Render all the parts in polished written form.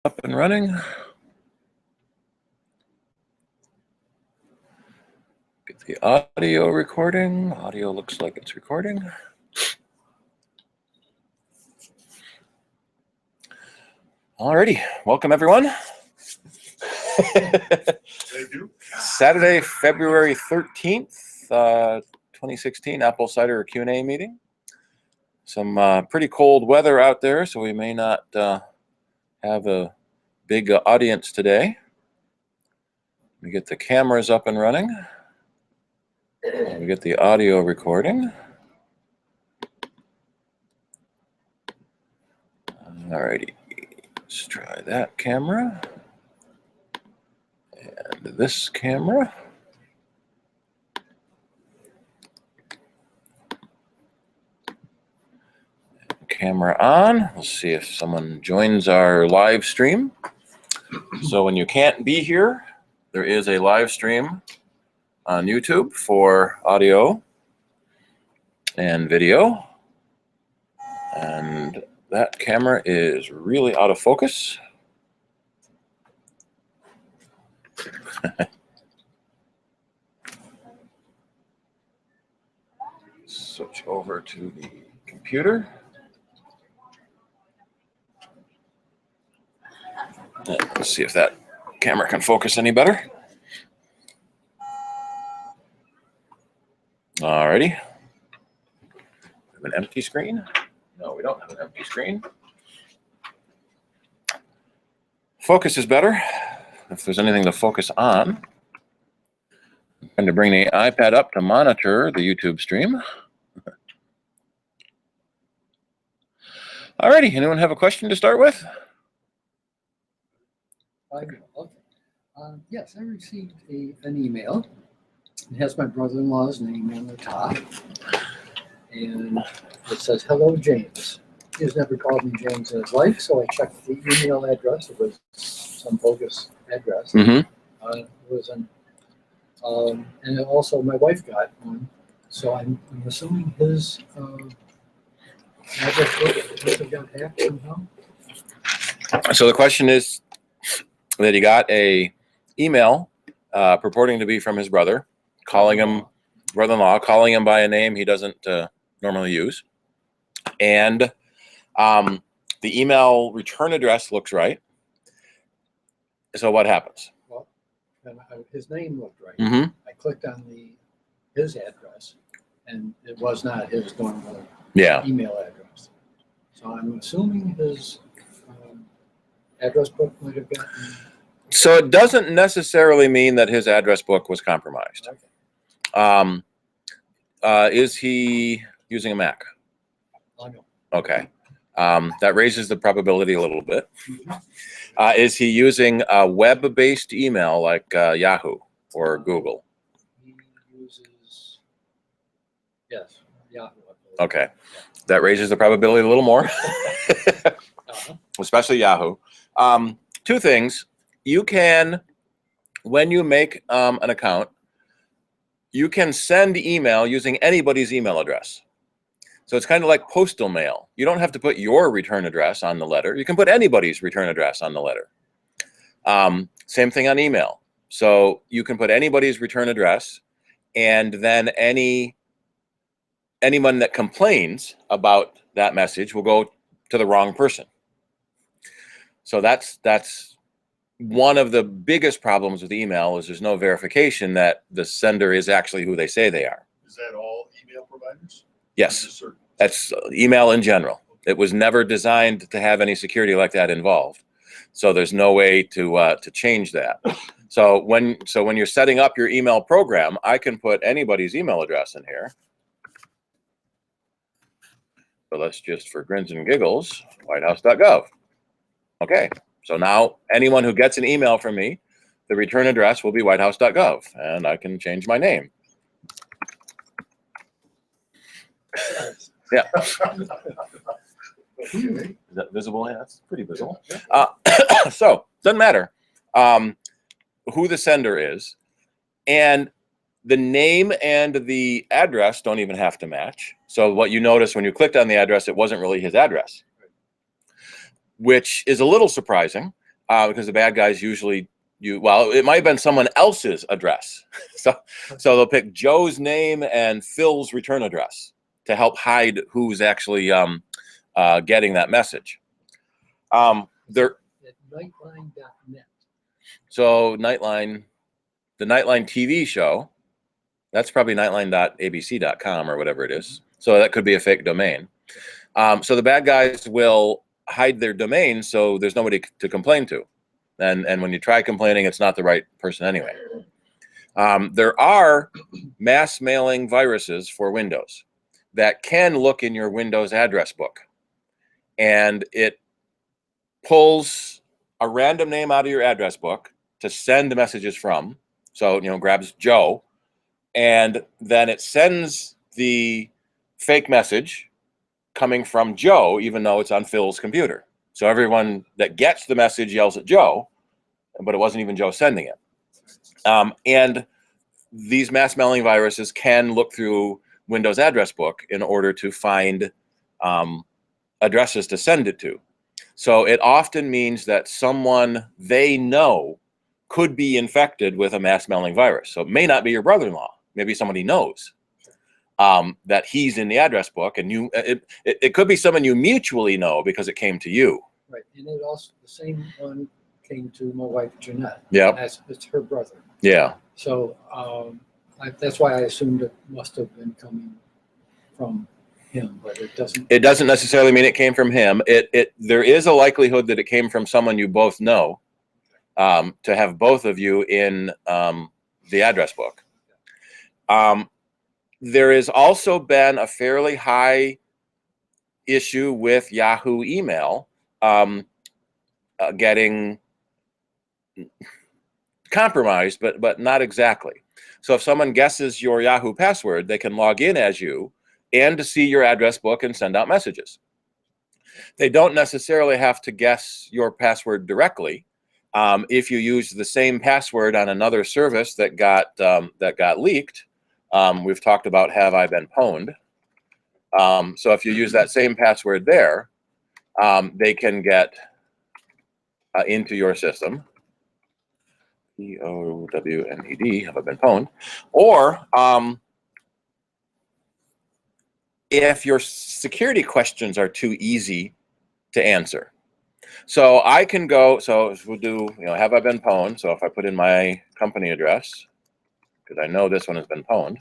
Up and running. Get the audio recording. Audio looks like it's recording. Alrighty, welcome everyone. Thank you. Saturday, February 13th, 2016, Apple CIDER Q&A meeting. Some pretty cold weather out there, so we may not have a big audience today. We get the cameras up and running. We get the audio recording. Alrighty, let's try that camera. And this camera. Camera on. We'll see if someone joins our live stream. So when you can't be here, there is a live stream on YouTube for audio and video. And that camera is really out of focus. Switch over to the computer. Let's see if that camera can focus any better. Alrighty. Have an empty screen? No, we don't have an empty screen. Focus is better. If there's anything to focus on. I'm trying to bring the iPad up to monitor the YouTube stream. Alrighty, anyone have a question to start with? Okay. Yes, I received an email. It has my brother-in-law's name on the top. And it says, "Hello, James." He's never called me James in his life, so I checked the email address. It was some bogus address. Mm-hmm. It was and also my wife got one. So I'm assuming his address must have got hacked somehow. So the question is that he got a email purporting to be from his brother, calling him brother-in-law, calling him by a name he doesn't normally use, and the email return address looks right. So what happens? Well, his name looked right. Mm-hmm. I clicked on his address, and it was not his normal email address. So I'm assuming his address book might have gotten. So it doesn't necessarily mean that his address book was compromised. Okay. Is he using a Mac? No. Okay. That raises the probability a little bit. Mm-hmm. Is he using a web-based email like Yahoo or Google? He uses, yes, Yahoo. Okay. That raises the probability a little more, especially Yahoo. Two things. You can, when you make an account, you can send email using anybody's email address. So it's kind of like postal mail. You don't have to put your return address on the letter. You can put anybody's return address on the letter. Same thing on email. So you can put anybody's return address, and then anyone that complains about that message will go to the wrong person. So that's one of the biggest problems with email is there's no verification that the sender is actually who they say they are. Is that all email providers? Yes, that's email in general. It was never designed to have any security like that involved. So there's no way to change that. So when you're setting up your email program, I can put anybody's email address in here. So let's just, for grins and giggles, whitehouse.gov. Okay. So now anyone who gets an email from me, the return address will be whitehouse.gov, and I can change my name. Yeah. Is that visible? Yeah, that's pretty visible. So doesn't matter who the sender is, and the name and the address don't even have to match. So what you notice when you clicked on the address, it wasn't really his address, which is a little surprising because the bad guys usually well, it might have been someone else's address. So they'll pick Joe's name and Phil's return address to help hide who's actually getting that message. There. At nightline.net. So Nightline, the Nightline TV show, that's probably nightline.abc.com or whatever it is. So that could be a fake domain. So the bad guys will hide their domain so there's nobody to complain to. And when you try complaining, it's not the right person anyway. There are mass mailing viruses for Windows that can look in your Windows address book. And it pulls a random name out of your address book to send messages from. So, grabs Joe, and then it sends the fake message coming from Joe, even though it's on Phil's computer. So everyone that gets the message yells at Joe, but it wasn't even Joe sending it. And these mass mailing viruses can look through Windows address book in order to find addresses to send it to. So it often means that someone they know could be infected with a mass mailing virus. So it may not be your brother-in-law. Maybe somebody knows that he's in the address book, and it could be someone you mutually know because it came to you. Right, and it also, the same one came to my wife, Jeanette. Yep. It's her brother. Yeah. So that's why I assumed it must have been coming from him, but it doesn't. It doesn't necessarily mean it came from him. There is a likelihood that it came from someone you both know, to have both of you in the address book. There has also been a fairly high issue with Yahoo email getting compromised, but not exactly. So if someone guesses your Yahoo password, they can log in as you and to see your address book and send out messages. They don't necessarily have to guess your password directly. If you use the same password on another service that got leaked, we've talked about have I been pwned. So if you use that same password there, they can get into your system. POWNED, have I been pwned? Or if your security questions are too easy to answer. So I can go, so we'll do, have I been pwned? So if I put in my company address, because I know this one has been pwned.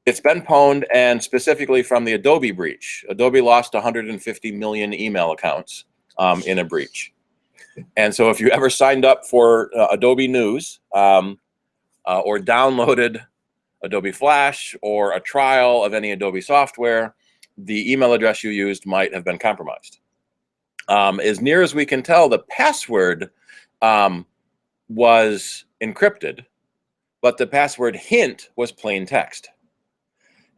It's been pwned, and specifically from the Adobe breach. Adobe lost 150 million email accounts in a breach. And so if you ever signed up for Adobe News or downloaded Adobe Flash or a trial of any Adobe software, the email address you used might have been compromised. As near as we can tell, the password was encrypted, but the password hint was plain text.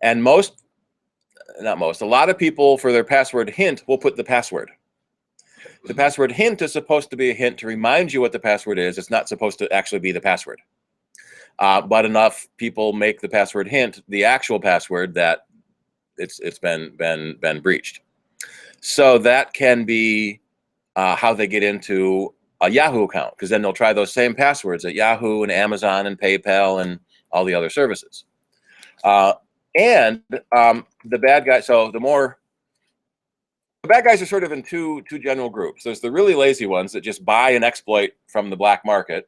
And a lot of people for their password hint will put the password. The password hint is supposed to be a hint to remind you what the password is. It's not supposed to actually be the password. But enough people make the password hint the actual password that it's been breached. So that can be how they get into a Yahoo account, because then they'll try those same passwords at Yahoo and Amazon and PayPal and all the other services. And the bad guys, so the bad guys are sort of in two general groups. There's the really lazy ones that just buy an exploit from the black market.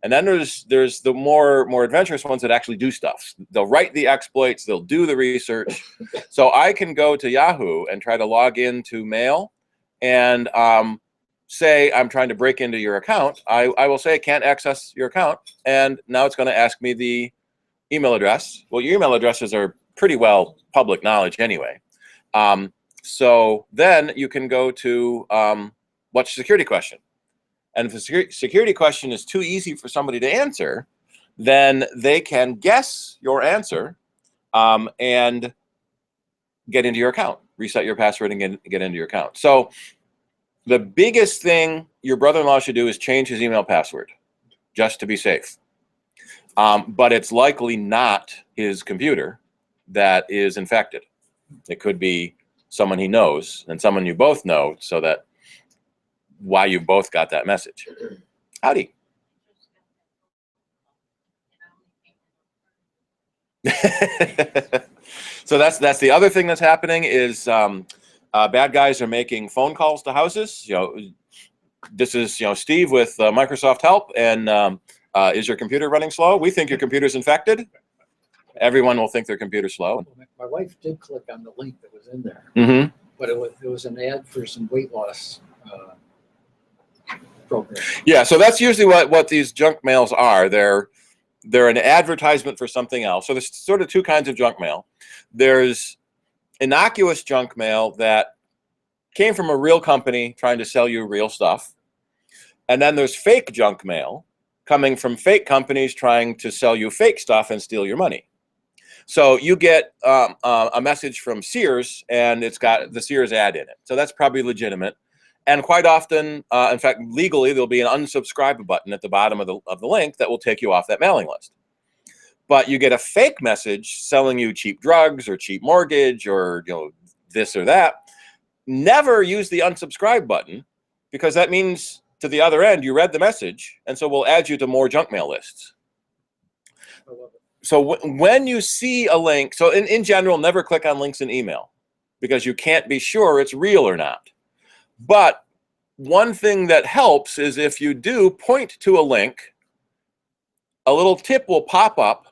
And then there's the more adventurous ones that actually do stuff. They'll write the exploits, they'll do the research. So I can go to Yahoo and try to log into Mail and say I'm trying to break into your account. I will say I can't access your account, and now it's going to ask me the email address. Well, your email addresses are pretty well public knowledge anyway. So then you can go to what's your security question? And if the security question is too easy for somebody to answer, then they can guess your answer and get into your account, reset your password and get into your account. So the biggest thing your brother-in-law should do is change his email password just to be safe. But it's likely not his computer that is infected. It could be someone he knows and someone you both know, so that why you both got that message. Howdy. So that's the other thing that's happening is bad guys are making phone calls to houses. This is Steve with Microsoft Help, and is your computer running slow? We think your computer's infected. Everyone will think their computer's slow. My wife did click on the link that was in there, Mm-hmm. but it was an ad for some weight loss program. Yeah, so that's usually what these junk mails are. They're an advertisement for something else. So there's sort of two kinds of junk mail. There's innocuous junk mail that came from a real company trying to sell you real stuff. And then there's fake junk mail coming from fake companies trying to sell you fake stuff and steal your money. So you get a message from Sears, and it's got the Sears ad in it. So that's probably legitimate. And quite often, in fact, legally, there'll be an unsubscribe button at the bottom of the link that will take you off that mailing list. But you get a fake message selling you cheap drugs or cheap mortgage or this or that. Never use the unsubscribe button, because that means to the other end you read the message, and so we'll add you to more junk mail lists. I love it. So when you see a link, so in general, never click on links in email, because you can't be sure it's real or not. But one thing that helps is if you do point to a link, a little tip will pop up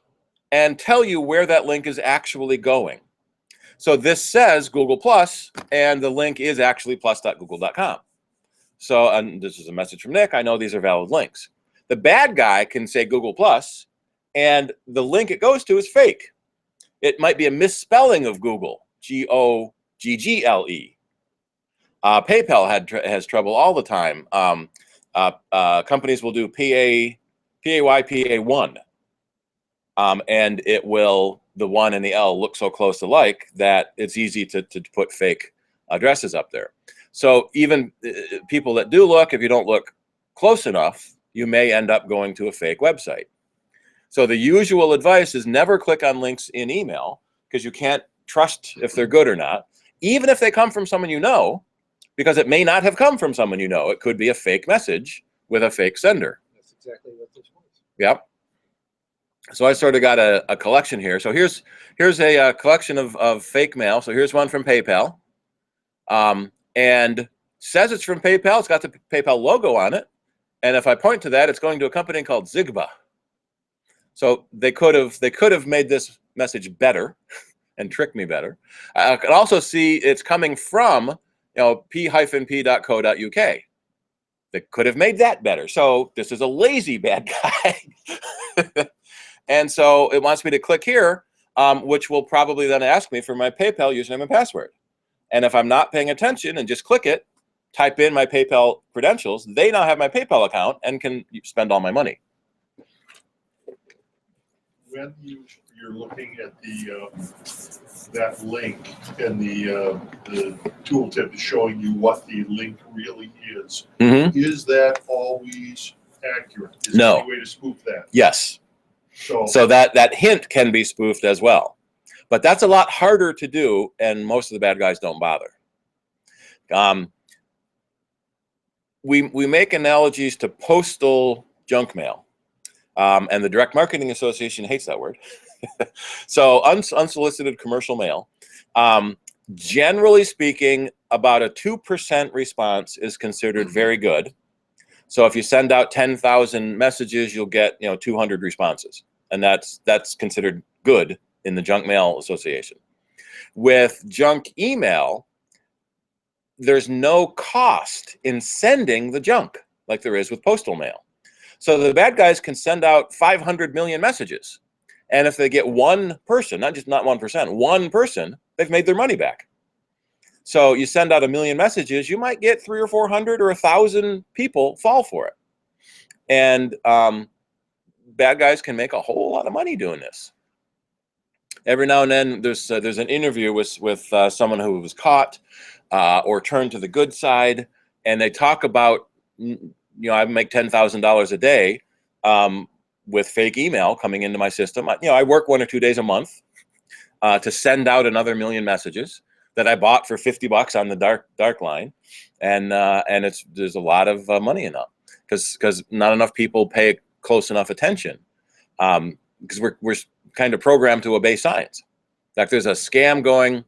and tell you where that link is actually going. So this says Google Plus, and the link is actually plus.google.com. So, and this is a message from Nick. I know these are valid links. The bad guy can say Google Plus, and the link it goes to is fake. It might be a misspelling of Google, G-O-G-G-L-E. PayPal has trouble all the time. Companies will do PAYPA1, and it will, the 1 and the L look so close alike that it's easy to put fake addresses up there. So even people that do look, if you don't look close enough, you may end up going to a fake website. So the usual advice is never click on links in email, because you can't trust if they're good or not, even if they come from someone you know, because it may not have come from someone you know. It could be a fake message with a fake sender. That's exactly what this was. Yep. So I sort of got a collection here. So here's a collection of fake mail. So here's one from PayPal, and says it's from PayPal. It's got the PayPal logo on it, and if I point to that, it's going to a company called Zigba. So they could have made this message better and tricked me better. I can also see it's coming from p-p.co.uk. They could have made that better. So this is a lazy bad guy. And so it wants me to click here, which will probably then ask me for my PayPal username and password. And if I'm not paying attention and just click it, type in my PayPal credentials, they now have my PayPal account and can spend all my money. When you're looking at that link, and the tooltip is showing you what the link really is, is that always accurate? Is there any way to spoof that? Yes. So that hint can be spoofed as well. But that's a lot harder to do, and most of the bad guys don't bother. We make analogies to postal junk mail. And the Direct Marketing Association hates that word. So unsolicited commercial mail. Generally speaking, about a 2% response is considered very good. So if you send out 10,000 messages, you'll get 200 responses, and that's considered good in the Junk Mail Association. With junk email, there's no cost in sending the junk like there is with postal mail. So the bad guys can send out 500 million messages, and if they get one person, not 1%, one person, they've made their money back. So you send out 1 million messages, you might get 300 or 400 or 1,000 people fall for it. And bad guys can make a whole lot of money doing this. Every now and then there's an interview with someone who was caught or turned to the good side, and they talk about, I make $10,000 a day with fake email coming into my system. I work 1 or 2 days a month to send out another 1 million messages. that I bought for $50 on the dark line, and there's a lot of money in it because not enough people pay close enough attention, because we're kind of programmed to obey science. In fact, there's a scam going.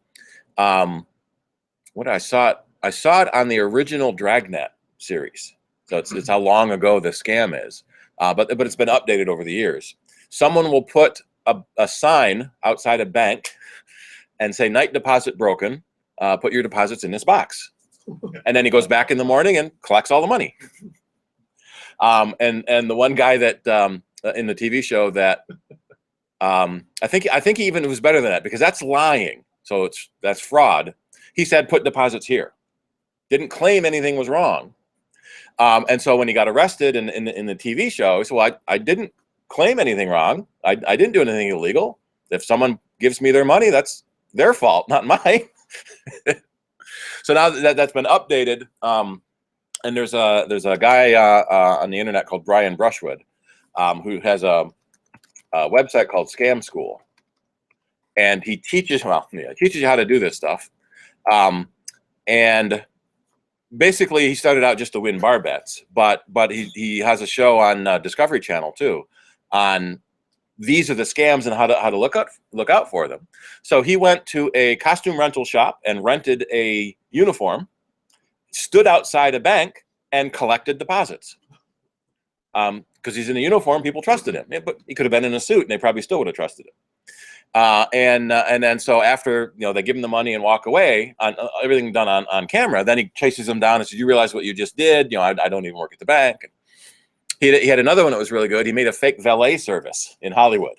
I saw it on the original Dragnet series. So it's how long ago the scam is, but it's been updated over the years. Someone will put a sign outside a bank and say night deposit broken. Put your deposits in this box, and then he goes back in the morning and collects all the money. And the one guy that in the TV show that I think he even was better than that, because that's lying. So that's fraud. He said put deposits here. Didn't claim anything was wrong. And so when he got arrested in the TV show, he said, well, I didn't claim anything wrong. I didn't do anything illegal. If someone gives me their money, that's their fault, not mine. So now that's been updated. And there's a guy on the internet called Brian Brushwood, who has a website called Scam School, and he teaches you how to do this stuff. And basically, he started out just to win bar bets, but he has a show on Discovery Channel too, on these are the scams and how to look out for them. So he went to a costume rental shop and rented a uniform, stood outside a bank and collected deposits. Because he's in a uniform, people trusted him. But he could have been in a suit and they probably still would have trusted him. And then so after they give him the money and walk away, on everything done on camera, then he chases them down and says, "You realize what you just did? I don't even work at the bank." And he had another one that was really good. He made a fake valet service in Hollywood.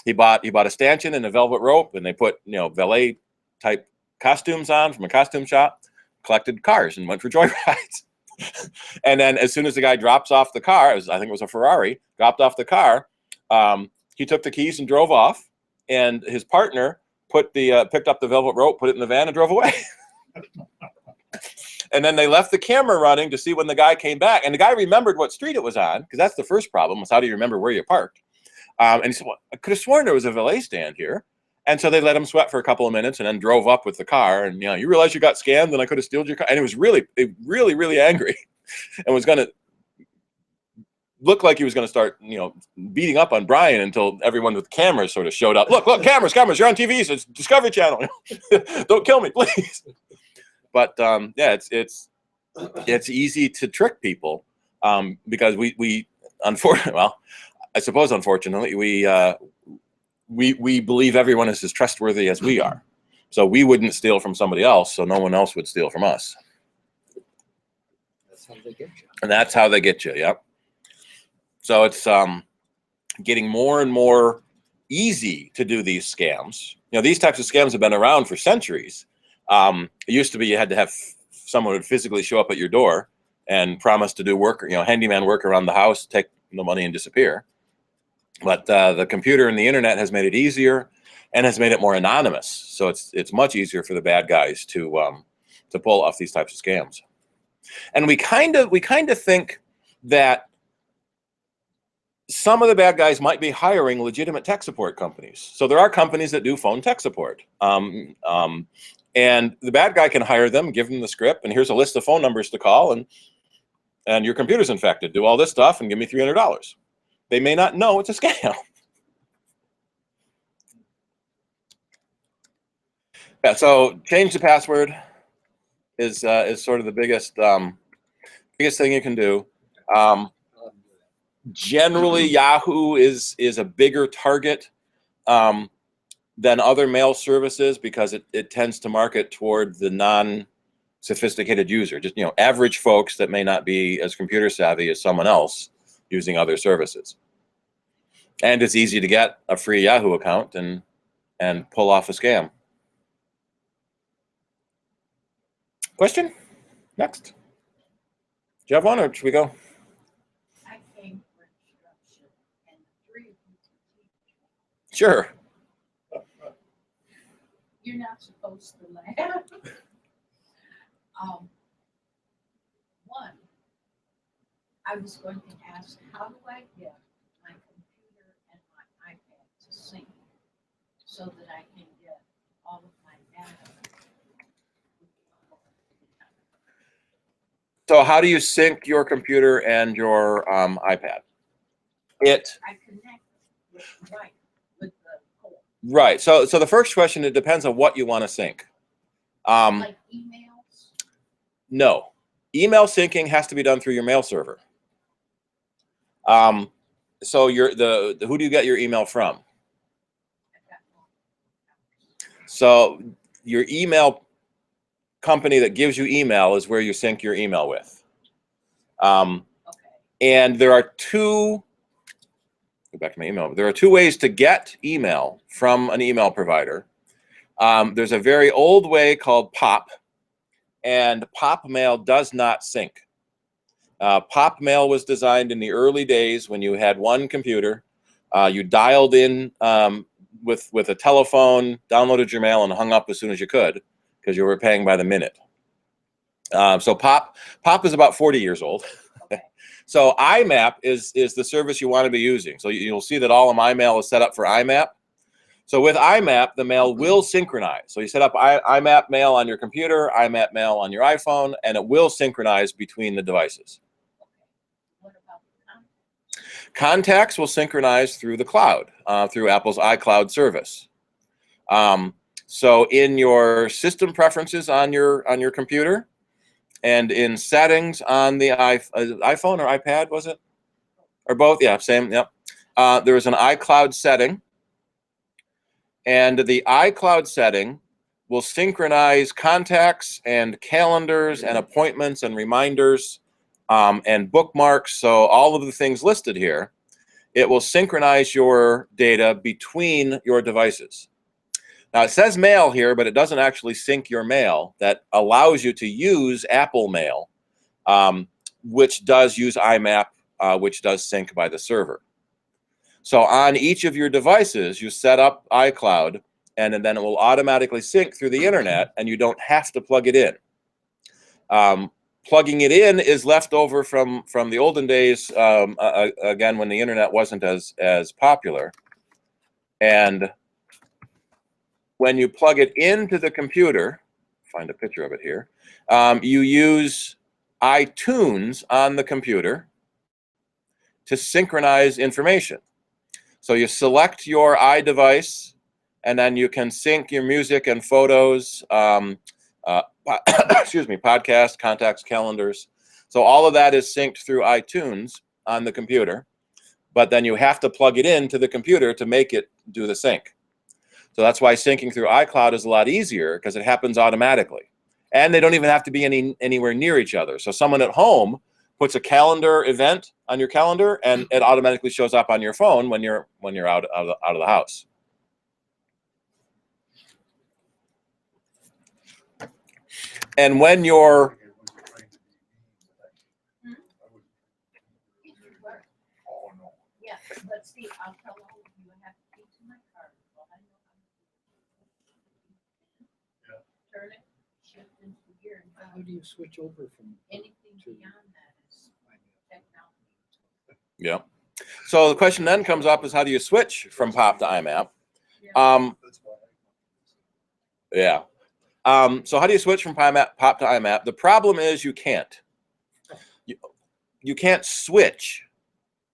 He bought a stanchion and a velvet rope, and they put valet type costumes on from a costume shop, collected cars and went for joyrides. And then as soon as the guy drops off the car, I think it was a Ferrari, dropped off the car, he took the keys and drove off, and his partner picked up the velvet rope, put it in the van, and drove away. And then they left the camera running to see when the guy came back, and the guy remembered what street it was on, because that's the first problem, was how do you remember where you parked? And he said, well, I could have sworn there was a valet stand here. And so they let him sweat for a couple of minutes and then drove up with the car. And, you realize you got scammed and I could have stolen your car. And it was really, really angry, and was going to look like he was going to start, beating up on Brian until everyone with cameras sort of showed up. Look, cameras, you're on TV. So it's Discovery Channel. Don't kill me, please. But yeah, it's easy to trick people, because we unfortunately, well, I suppose unfortunately, we believe everyone is as trustworthy as we are. So we wouldn't steal from somebody else, so no one else would steal from us. That's how they get you. And that's how they get you, yep. So it's getting more and more easy to do these scams. These types of scams have been around for centuries. It used to be you had to have someone would physically show up at your door and promise to do work, handyman work around the house, take the money and disappear. But the computer and the internet has made it easier and has made it more anonymous. So it's much easier for the bad guys to pull off these types of scams. And we kind of think that some of the bad guys might be hiring legitimate tech support companies. So there are companies that do phone tech support. And the bad guy can hire them, give them the script, and here's a list of phone numbers to call, and your computer's infected. Do all this stuff and give me $300. They may not know it's a scam. Yeah, so change the password is sort of the biggest thing you can do. Generally, Yahoo is a bigger target than other mail services, because it tends to market toward the non-sophisticated user, just average folks that may not be as computer savvy as someone else using other services. And it's easy to get a free Yahoo account and pull off a scam. Question? Next. Do you have one, or should we go? I came for instruction, and the three of you can teach me. Sure. You're not supposed to laugh. One, I was going to ask, how do I get my computer and my iPad to sync so that I can get all of my data So how do you sync your computer and your iPad? I connect with the cord. Right. So the first question, it depends on what you want to sync. Like emails. No, email syncing has to be done through your mail server. So who do you get your email from? So your email company that gives you email is where you sync your email with. Okay. And there are two. Go back to my email. There are two ways to get email from an email provider. There's a very old way called POP, and POP mail does not sync. POP mail was designed in the early days when you had one computer. You dialed in with a telephone, downloaded your mail, and hung up as soon as you could because you were paying by the minute. So POP is about 40 years old. So IMAP is the service you want to be using. So you'll see that all of my mail is set up for IMAP. So with IMAP, the mail will synchronize. So you set up IMAP mail on your computer, IMAP mail on your iPhone, and it will synchronize between the devices. What about the contacts? Contacts will synchronize through the cloud, through Apple's iCloud service. So in your system preferences on your computer, and in settings on the iPhone or iPad, was it? Or both? Yeah, same. Yep. There is an iCloud setting. And the iCloud setting will synchronize contacts and calendars and appointments and reminders and bookmarks. So all of the things listed here, it will synchronize your data between your devices. Now it says mail here, but it doesn't actually sync your mail. That allows you to use Apple Mail, which does use IMAP, which does sync by the server. So on each of your devices, you set up iCloud, and then it will automatically sync through the internet, and you don't have to plug it in. Plugging it in is left over from the olden days, again, when the internet wasn't as popular. And when you plug it into the computer, find a picture of it here, you use iTunes on the computer to synchronize information. So you select your iDevice, and then you can sync your music and photos, excuse me, podcasts, contacts, calendars. So all of that is synced through iTunes on the computer, but then you have to plug it into the computer to make it do the sync. So that's why syncing through iCloud is a lot easier, because it happens automatically. And they don't even have to be anywhere near each other. So someone at home puts a calendar event on your calendar, and it automatically shows up on your phone when you're out of the house. And when you're Yeah, but see, I'll tell them you have to keep to my card. Well, I know how to turn it, shift into gear, and How do you switch over from? anything beyond that is technology. Yeah. So the question then comes up is, how do you switch from POP to IMAP? Yeah. So how do you switch from POP to IMAP? The problem is you can't. You can't switch.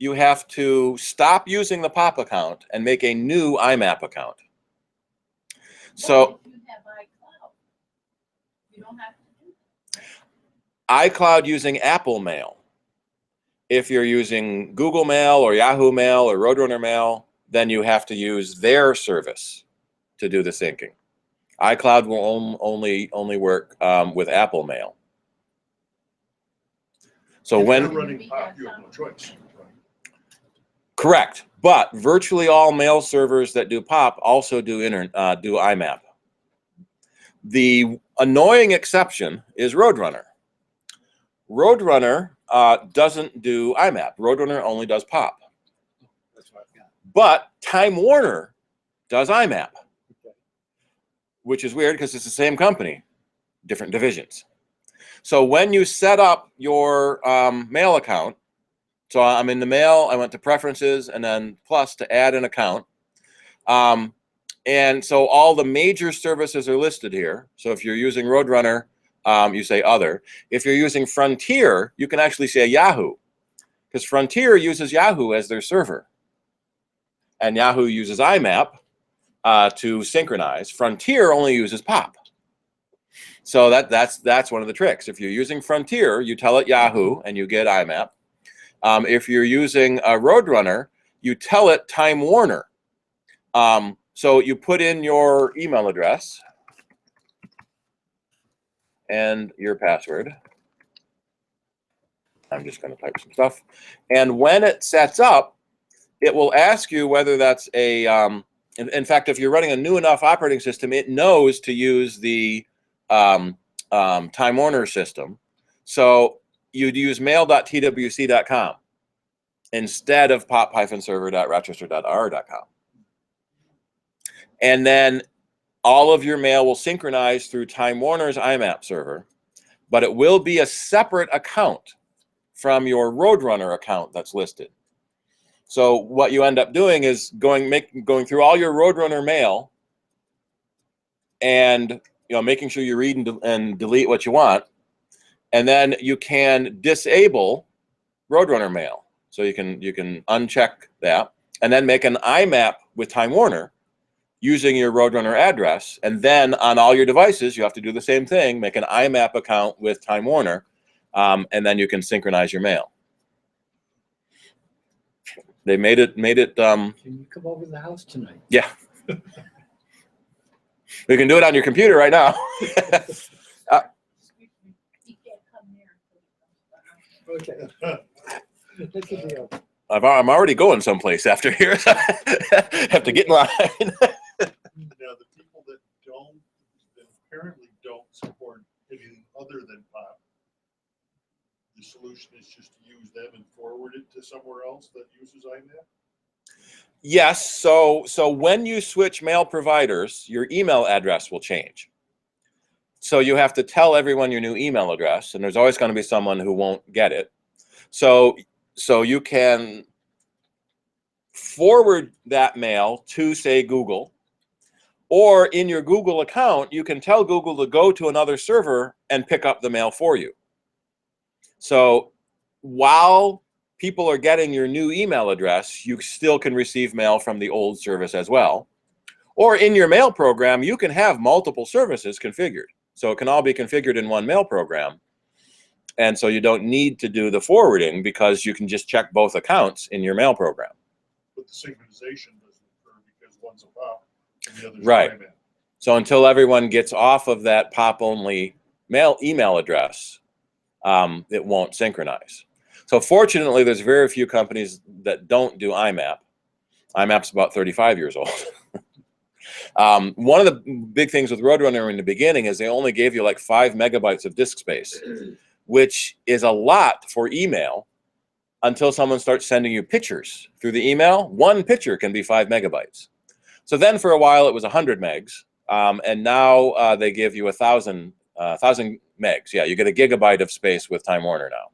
You have to stop using the POP account and make a new IMAP account. So if you have iCloud, you don't have to do that. iCloud using Apple Mail. If you're using Google Mail or Yahoo Mail or Roadrunner Mail, then you have to use their service to do the syncing. iCloud will only work with Apple Mail. So If when you're running POP, you have no choice. correct, but virtually all mail servers that do POP also do IMAP. The annoying exception is Roadrunner. Roadrunner doesn't do IMAP. Roadrunner only does POP. That's what I've got. But Time Warner does IMAP, which is weird because it's the same company, different divisions. So when you set up your mail account, so I'm in the mail, I went to preferences and then plus to add an account. And so all the major services are listed here. So if you're using Roadrunner, you say other. If you're using Frontier, you can actually say Yahoo, because Frontier uses Yahoo as their server. And Yahoo uses IMAP to synchronize. Frontier only uses POP. So that's one of the tricks. If you're using Frontier, you tell it Yahoo and you get IMAP. If you're using Roadrunner, you tell it Time Warner. So you put in your email address and your password. I'm just going to type some stuff. And when it sets up, it will ask you whether that's a, in fact, if you're running a new enough operating system, it knows to use the Time Warner system. So you'd use mail.twc.com instead of pop-server.rochester.r.com. And then all of your mail will synchronize through Time Warner's IMAP server, but it will be a separate account from your Roadrunner account that's listed. So what you end up doing is going through all your Roadrunner mail and making sure you read and delete what you want, and then you can disable Roadrunner mail. So you can uncheck that and then make an IMAP with Time Warner using your Roadrunner address, and then on all your devices you have to do the same thing, make an IMAP account with Time Warner, and then you can synchronize your mail. They made it. Can you come over to the house tonight? Yeah. We can do it on your computer right now. Okay. That's a deal. I'm already going someplace after here, so I have to get in line. Now, the people that apparently don't support anything other than POP, the solution is just to use them and forward it to somewhere else that uses IMAP? Yes, so when you switch mail providers, your email address will change. So you have to tell everyone your new email address, and there's always going to be someone who won't get it. So you can forward that mail to, say, Google, or in your Google account, you can tell Google to go to another server and pick up the mail for you. So while people are getting your new email address, you still can receive mail from the old service as well. Or in your mail program, you can have multiple services configured. So it can all be configured in one mail program. And so you don't need to do the forwarding because you can just check both accounts in your mail program. But the synchronization doesn't occur because one's a POP and the other's Right. IMAP. So until everyone gets off of that POP-only email address, it won't synchronize. So fortunately, there's very few companies that don't do IMAP. IMAP's about 35 years old. One of the big things with Roadrunner in the beginning is they only gave you like 5 megabytes of disk space, which is a lot for email until someone starts sending you pictures through the email. One picture can be 5 megabytes. So then for a while it was 100 megs, and now they give you 1,000 megs. Yeah, you get a gigabyte of space with Time Warner now,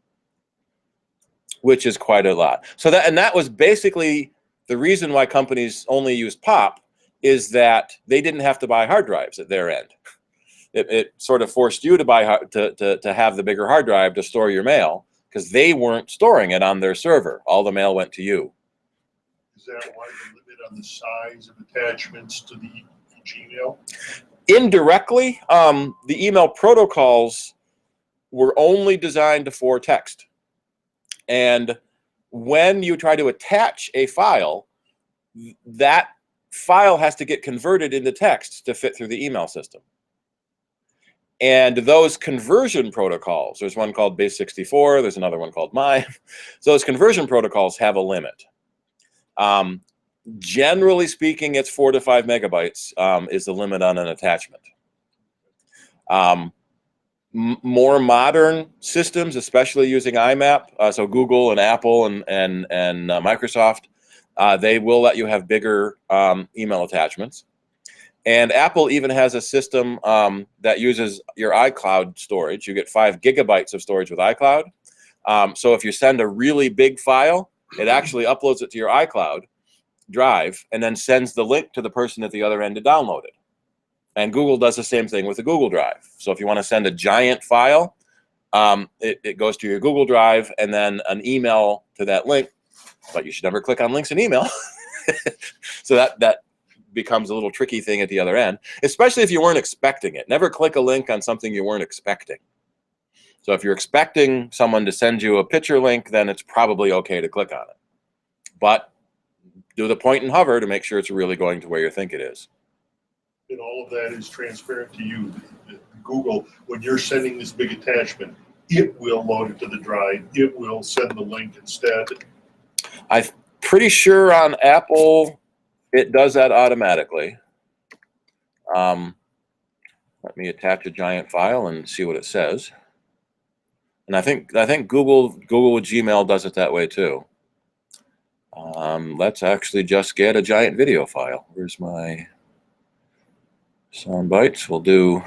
which is quite a lot. So that was basically the reason why companies only used POP, is that they didn't have to buy hard drives at their end. It sort of forced you to buy to have the bigger hard drive to store your mail, because they weren't storing it on their server. All the mail went to you. Is that why the limit on the size of attachments to the Gmail? Indirectly, the email protocols were only designed for text. And when you try to attach a file, that file has to get converted into text to fit through the email system. And those conversion protocols, there's one called Base64, there's another one called MIME. So those conversion protocols have a limit. Generally speaking, it's 4 to 5 megabytes is the limit on an attachment. More modern systems, especially using IMAP, so Google and Apple and Microsoft, they will let you have bigger email attachments. And Apple even has a system that uses your iCloud storage. You get 5 gigabytes of storage with iCloud. So if you send a really big file, it actually uploads it to your iCloud drive and then sends the link to the person at the other end to download it. And Google does the same thing with the Google Drive. So if you want to send a giant file, it goes to your Google Drive and then an email to that link. But you should never click on links in email. So that becomes a little tricky thing at the other end, especially if you weren't expecting it. Never click a link on something you weren't expecting. So if you're expecting someone to send you a picture link, then it's probably okay to click on it. But do the point and hover to make sure it's really going to where you think it is. And all of that is transparent to you. Google, when you're sending this big attachment, it will load it to the drive. It will send the link instead. I'm pretty sure on Apple, it does that automatically. Let me attach a giant file and see what it says. And I think Google with Gmail does it that way too. Let's actually just get a giant video file. Where's my sound bites? We'll do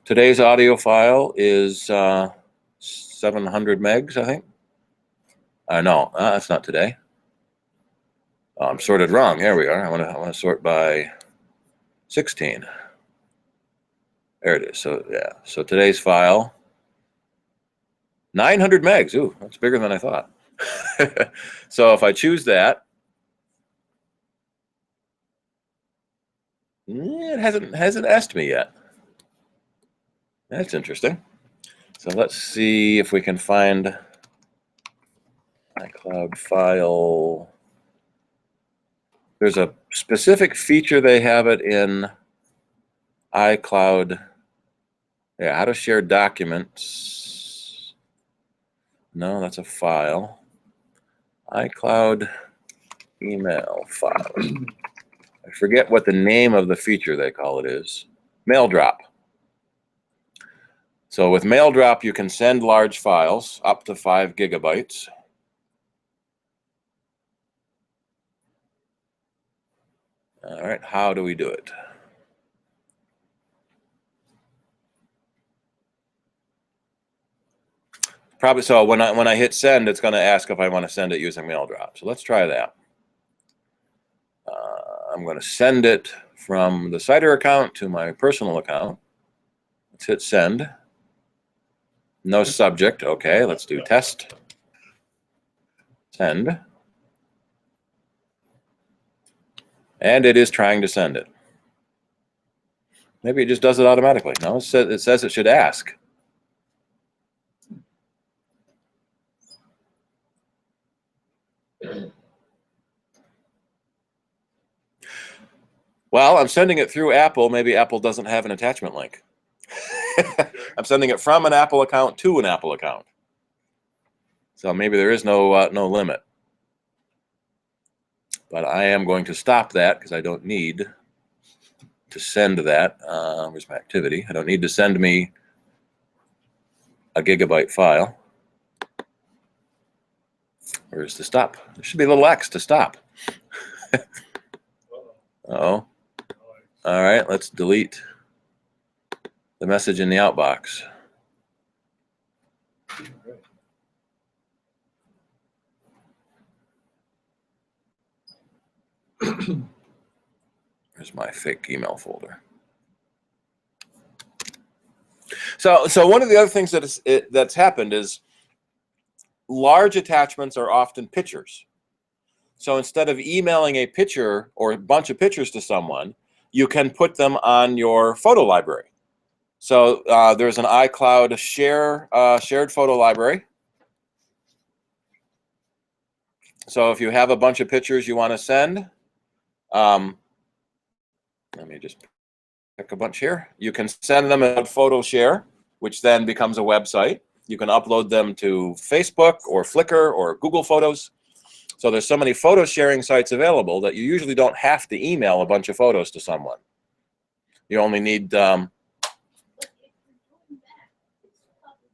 today's audio file is 700 megs, I think. No, that's not today. Oh, I'm sorted wrong. Here we are. I want to sort by 16. There it is. So yeah. So today's file, 900 megs. Ooh, that's bigger than I thought. So if I choose that, it hasn't asked me yet. That's interesting. So let's see if we can find iCloud file. There's a specific feature they have it in iCloud. Yeah, how to share documents. No, that's a file. iCloud email file. I forget what the name of the feature they call it is. Mail drop. So with mail drop, you can send large files up to 5 gigabytes. All right, how do we do it? Probably so. When I hit send, it's going to ask if I want to send it using mail drop. So let's try that. I'm going to send it from the CIDER account to my personal account. Let's hit send. No subject. Okay, let's do test. Send. And it is trying to send it. Maybe it just does it automatically. No, it says it should ask. Well, I'm sending it through Apple. Maybe Apple doesn't have an attachment link. I'm sending it from an Apple account to an Apple account. So maybe there is no limit. But I am going to stop that because I don't need to send that. Where's my activity? I don't need to send me a gigabyte file. Where's the stop? There should be a little X to stop. Uh-oh. All right, let's delete the message in the outbox. Here's my fake email folder. So one of the other things that's happened is large attachments are often pictures. So instead of emailing a picture or a bunch of pictures to someone, you can put them on your photo library. So there's an iCloud shared photo library. So if you have a bunch of pictures you want to send, let me just pick a bunch here. You can send them in photo share, which then becomes a website. You can upload them to Facebook or Flickr or Google Photos. So there's so many photo sharing sites available that you usually don't have to email a bunch of photos to someone. You only need But if you're doing that, it's public.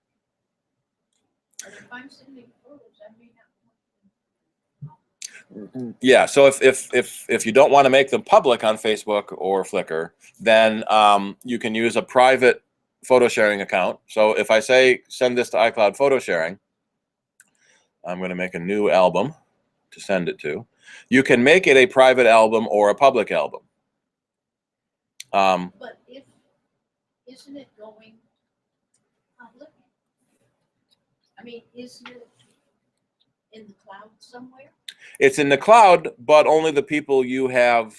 But if I'm sending photos, I may not want them. yeah. So if you don't want to make them public on Facebook or Flickr, then you can use a private photo sharing account. So if I say send this to iCloud photo sharing, I'm going to make a new album to send it to. You can make it a private album or a public album. But isn't it going public? I mean, isn't it in the cloud somewhere? It's in the cloud, but only the people you have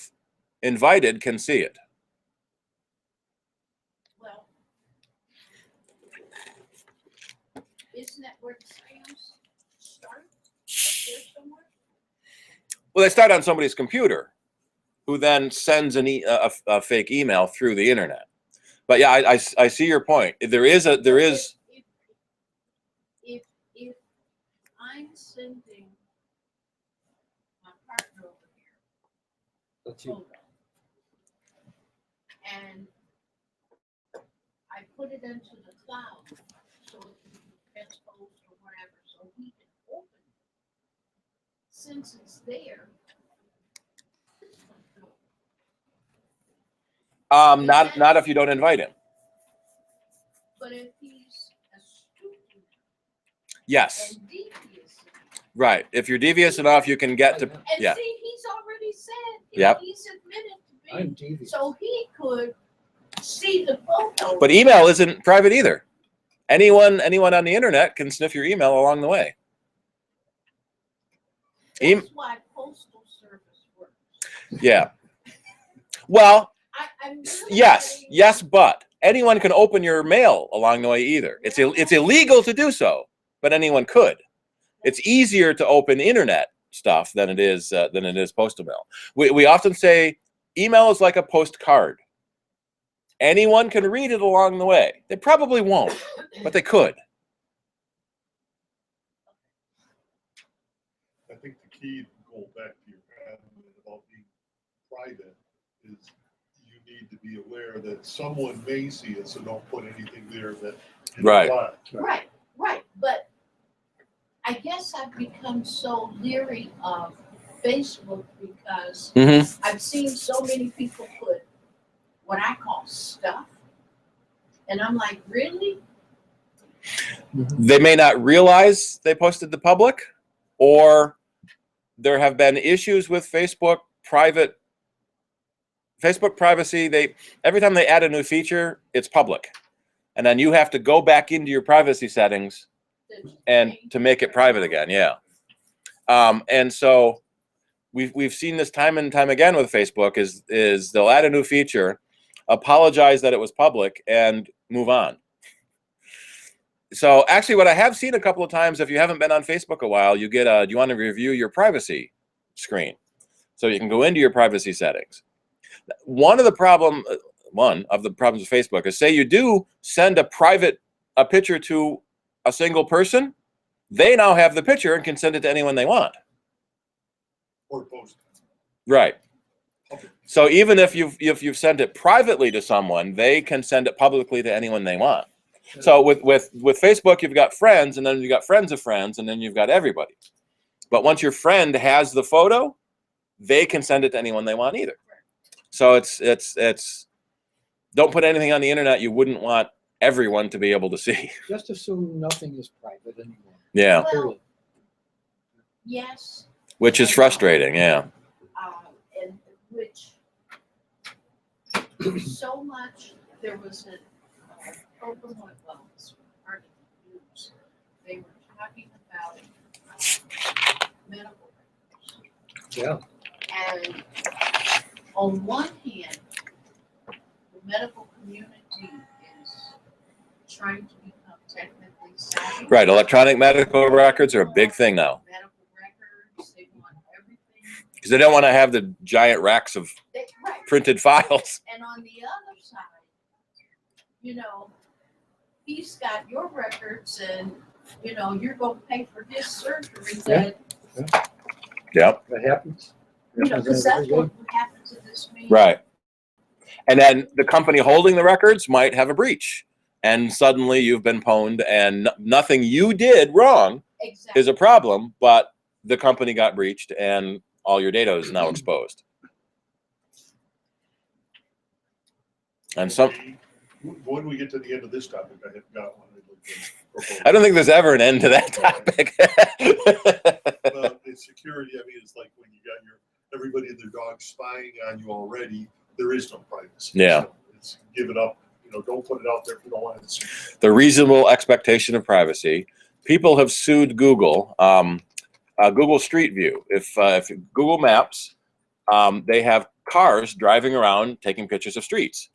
invited can see it. Well, isn't that where the scams start? Up there somewhere? Well, they start on somebody's computer, who then sends a fake email through the internet. But yeah, I see your point. There is If I'm sending my partner over here That's you. photo, and I put it into the cloud so it can be transposed or whatever, so he can open it. Since it's there. not if you don't invite him. But if he's astute enough Yes, and devious enough, right. If you're devious enough, you can get to and yeah. see, he's already said, Yep. he's admitted to I'm being, devious. so he could see the photo. But email isn't private either. Anyone on the internet can sniff your email along the way. That's why postal service works. Yeah. Well, I'm really yes, getting- yes, but anyone can open your mail along the way either. It's illegal to do so, but anyone could. It's easier to open internet stuff than it is postal mail. We often say email is like a postcard. Anyone can read it along the way. They probably won't, but they could. I think the key, going back to your comment about being private, is you need to be aware that someone may see it, so don't put anything there that. Right. Right, but I guess I've become so leery of Facebook because Mm-hmm. I've seen so many people put what I call stuff. And I'm like, really? They may not realize they posted to public, or there have been issues with Facebook privacy. Every time they add a new feature, it's public, and then you have to go back into your privacy settings and to make it private again. Yeah. And so we've seen this time and time again with Facebook is they'll add a new feature, apologize that it was public, and move on. So actually, what I have seen a couple of times, if you haven't been on Facebook a while, you get do you want to review your privacy screen? So you can go into your privacy settings. One of the problems with Facebook is, say you do send a picture to a single person, they now have the picture and can send it to anyone they want. Or post. Right. Okay. So even if you've sent it privately to someone, they can send it publicly to anyone they want. So with Facebook, you've got friends, and then you've got friends of friends, and then you've got everybody. But once your friend has the photo, they can send it to anyone they want either. So it's don't put anything on the internet you wouldn't want everyone to be able to see. Just assume nothing is private anymore. Yeah, Well, yes. which is frustrating. Yeah. And which so much, there was a program, well, it's part of the news. They were talking about medical records. Yeah. And on one hand, the medical community is trying to become technically savvy. Right. Electronic medical records are a big thing now, Medical records, they want everything. because they don't want to have the giant racks of Right. printed files. And on the other side, he's got your records and, you're going to pay for his surgery that, Yep. That happens. because that's what happened to this man. Right. And then the company holding the records might have a breach, and suddenly you've been pwned, and nothing you did wrong Exactly. is a problem, but the company got breached and all your data is now exposed. And When we get to the end of this topic, I have got one. I'd like to propose. I don't think there's ever an end to that topic. Well, it's security. I mean, it's like when you got everybody and their dog spying on you already. there is no privacy. Yeah. So it's give it up. You know, don't put it out there if you don't want it to see. The reasonable expectation of privacy. People have sued Google. Google Street View. If Google Maps, they have cars driving around taking pictures of streets,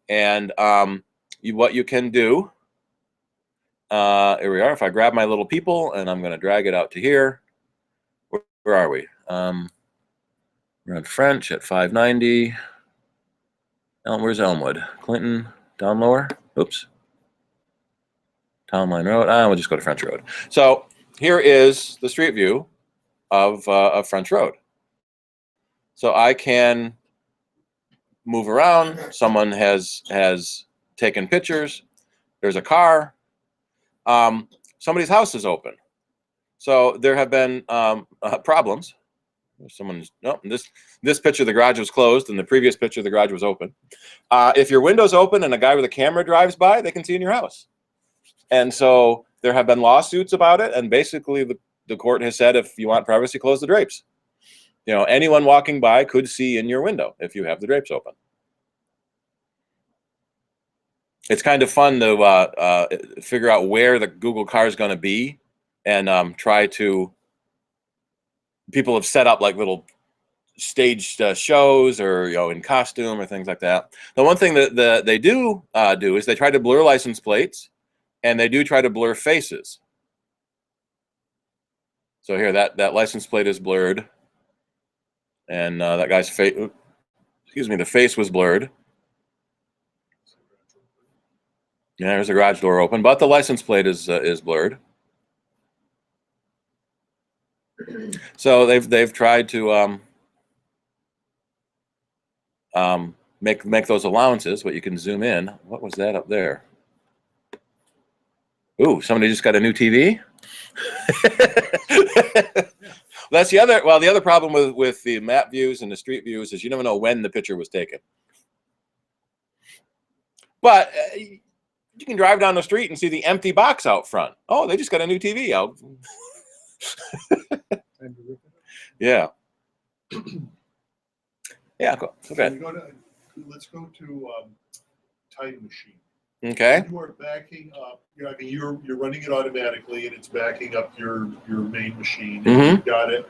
and what you can do. Here we are. If I grab my little people and I'm going to drag it out to here. Where are we? We're on French at 590. Where's Elmwood? Clinton, down lower. Oops. Town Line Road. We'll just go to French Road. So here is the street view of French Road. So I can move around. Someone has taken pictures. There's a car. Somebody's house is open. So there have been problems. Someone's no. This picture, the garage was closed, and the previous picture, the garage was open. If your window's open and a guy with a camera drives by, they can see in your house. And so there have been lawsuits about it, and basically the court has said, if you want privacy, close the drapes. You know, anyone walking by could see in your window if you have the drapes open. It's kind of fun to figure out where the Google car is going to be, and try to. People have set up like little staged shows, or in costume or things like that. The one thing that they do is they try to blur license plates, and they do try to blur faces. So here, that license plate is blurred, and that guy's face. Excuse me, the face was blurred. Yeah, there's a garage door open, but the license plate is blurred. So they've tried to make those allowances, but you can zoom in. What was that up there? Ooh, somebody just got a new TV. That's the other. Well, the other problem with the map views and the street views is you never know when the picture was taken. But you can drive down the street and see the empty box out front. Oh, they just got a new TV out. Yeah. Yeah, cool. Okay. Let's go to time machine. Okay. When you are backing up, I mean, you're running it automatically, and it's backing up your main machine. And you've got it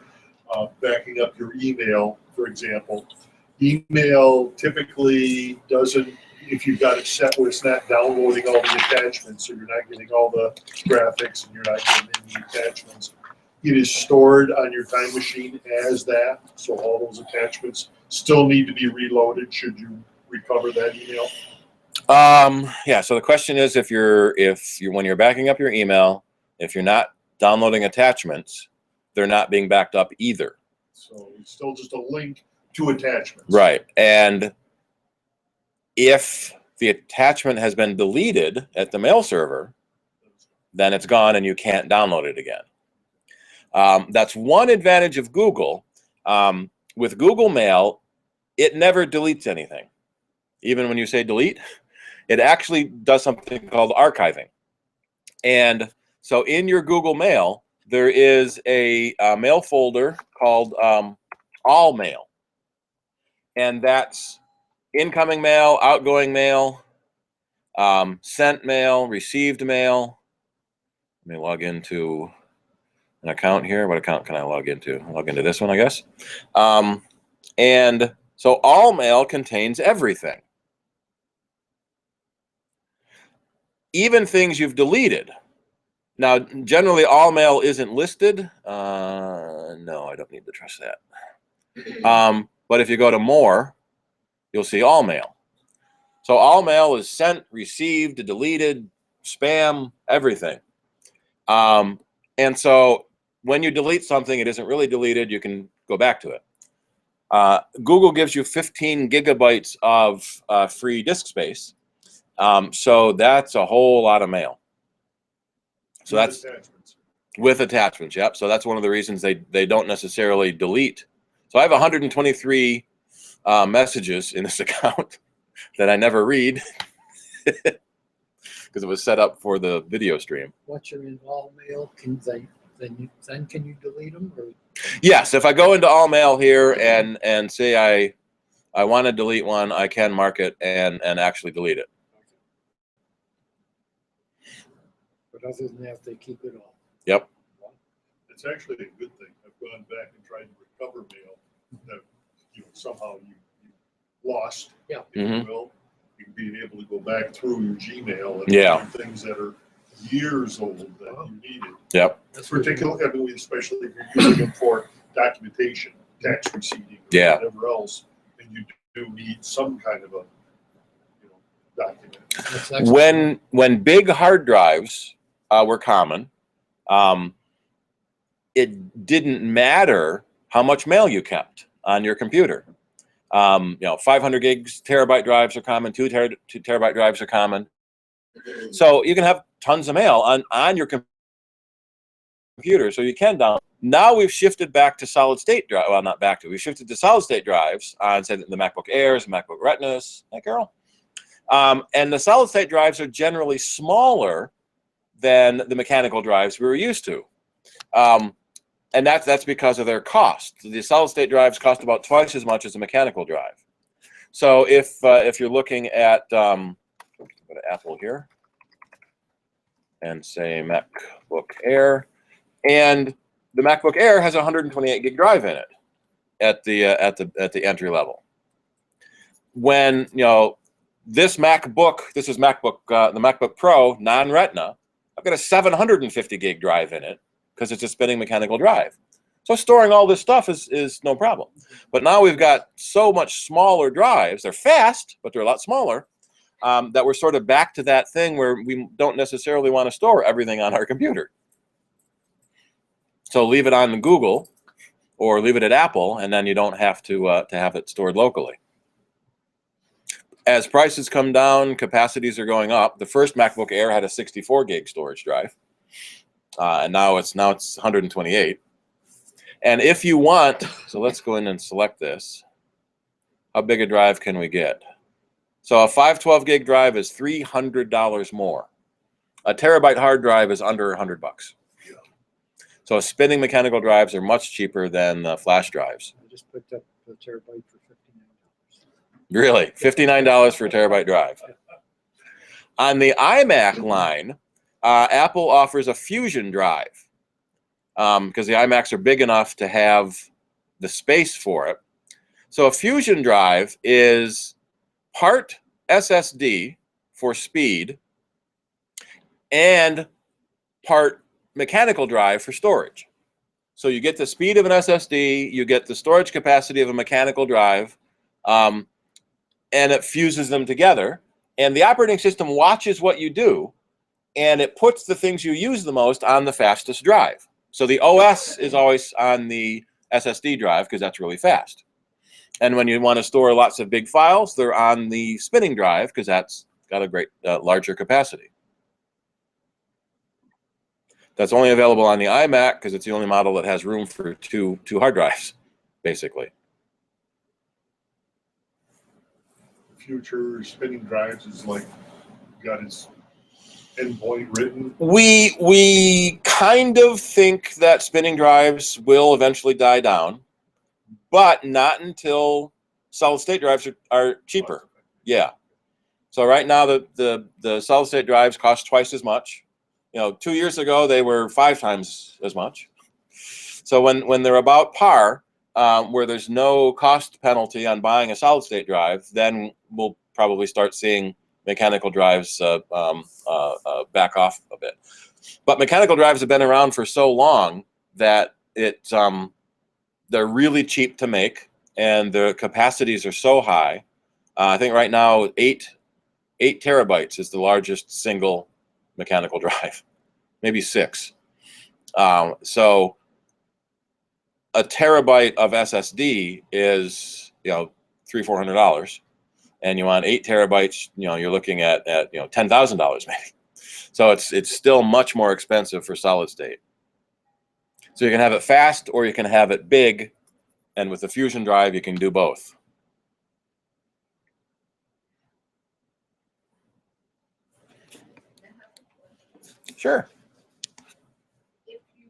backing up your email, for example. Email typically doesn't, if you've got it set where it's not downloading all the attachments, so you're not getting all the graphics and you're not getting any attachments. It is stored on your time machine as that, so all those attachments still need to be reloaded should you recover that email. Yeah. So the question is, if you're when you're backing up your email, if you're not downloading attachments, they're not being backed up either. So it's still just a link to attachments. Right. And if the attachment has been deleted at the mail server, then it's gone and you can't download it again. That's one advantage of Google. With Google Mail, it never deletes anything. Even when you say delete, it actually does something called archiving. And so in your Google Mail, there is a mail folder called All Mail. And that's incoming mail, outgoing mail, sent mail, received mail. Let me log into an account here. What account can I log into? I'll log into this one, I guess. And so All Mail contains everything. Even things you've deleted. Now, generally, All Mail isn't listed. No, I don't need to trust that. But if you go to More, you'll see All Mail. So All Mail is sent, received, deleted, spam, everything. And so when you delete something, it isn't really deleted. You can go back to it. Google gives you 15 gigabytes of free disk space. So that's a whole lot of mail. So that's attachments. With attachments. Yep. So that's one of the reasons they don't necessarily delete. So I have 123 messages in this account that I never read because it was set up for the video stream. Once you're in All Mail, can you delete them? Or? Yes. If I go into All Mail here and say I want to delete one, I can mark it and actually delete it. But other than that, they keep it all. Yep. It's actually a good thing. I've gone back and tried to recover mail that somehow you lost, Yeah. if you will. You being able to go back through your Gmail and Yeah. find things that are years old that you needed. Yep. That's particularly, I mean, especially if you're using them for documentation, tax receipting, or Yeah. whatever else, and you do need some kind of a document. When big hard drives were common, it didn't matter how much mail you kept on your computer. 500 gigs, terabyte drives are common. 2 terabyte drives are common. So you can have tons of mail on your computer, so you can download. Now we've shifted back to solid state drive. Well, not back to. We've shifted to solid state drives on, say, the MacBook Airs, MacBook Retinas. Hey, Carol. And the solid state drives are generally smaller than the mechanical drives we were used to. And that's because of their cost. The solid state drives cost about twice as much as a mechanical drive. So if you're looking at go to Apple here and say MacBook Air, and the MacBook Air has a 128 gig drive in it at the entry level. When this MacBook, this is the MacBook Pro non-Retina, I've got a 750 gig drive in it because it's a spinning mechanical drive. So storing all this stuff is no problem. But now we've got so much smaller drives. They're fast, but they're a lot smaller, that we're sort of back to that thing where we don't necessarily want to store everything on our computer. So leave it on Google or leave it at Apple, and then you don't have to have it stored locally. As prices come down, capacities are going up. The first MacBook Air had a 64 gig storage drive, and now it's 128. And if you want, so let's go in and select this. How big a drive can we get? So a 512 gig drive is $300 more. A terabyte hard drive is under $100. So spinning mechanical drives are much cheaper than flash drives. I just picked up a terabyte for $59. Really? $59 for a terabyte drive. On the iMac line, Apple offers a Fusion drive because the iMacs are big enough to have the space for it. So a Fusion drive is part SSD for speed and part mechanical drive for storage. So you get the speed of an SSD, you get the storage capacity of a mechanical drive, and it fuses them together. And the operating system watches what you do, and it puts the things you use the most on the fastest drive. So the OS is always on the SSD drive because that's really fast. And when you want to store lots of big files, they're on the spinning drive because that's got a great larger capacity. That's only available on the iMac because it's the only model that has room for two hard drives, basically. Future spinning drives is like got its endpoint written. We kind of think that spinning drives will eventually die down, but not until solid state drives are cheaper. Yeah. So right now the solid state drives cost twice as much. 2 years ago they were 5 times as much. So when they're about par, where there's no cost penalty on buying a solid state drive, then we'll probably start seeing mechanical drives back off a bit. But mechanical drives have been around for so long that they're really cheap to make, and the capacities are so high. I think right now 8 terabytes is the largest single mechanical drive, maybe 6. So a terabyte of SSD is $300-400, and you want 8 terabytes, you're looking at $10,000 maybe. So it's still much more expensive for solid state. So you can have it fast or you can have it big, and with the Fusion drive you can do both. Sure. If you,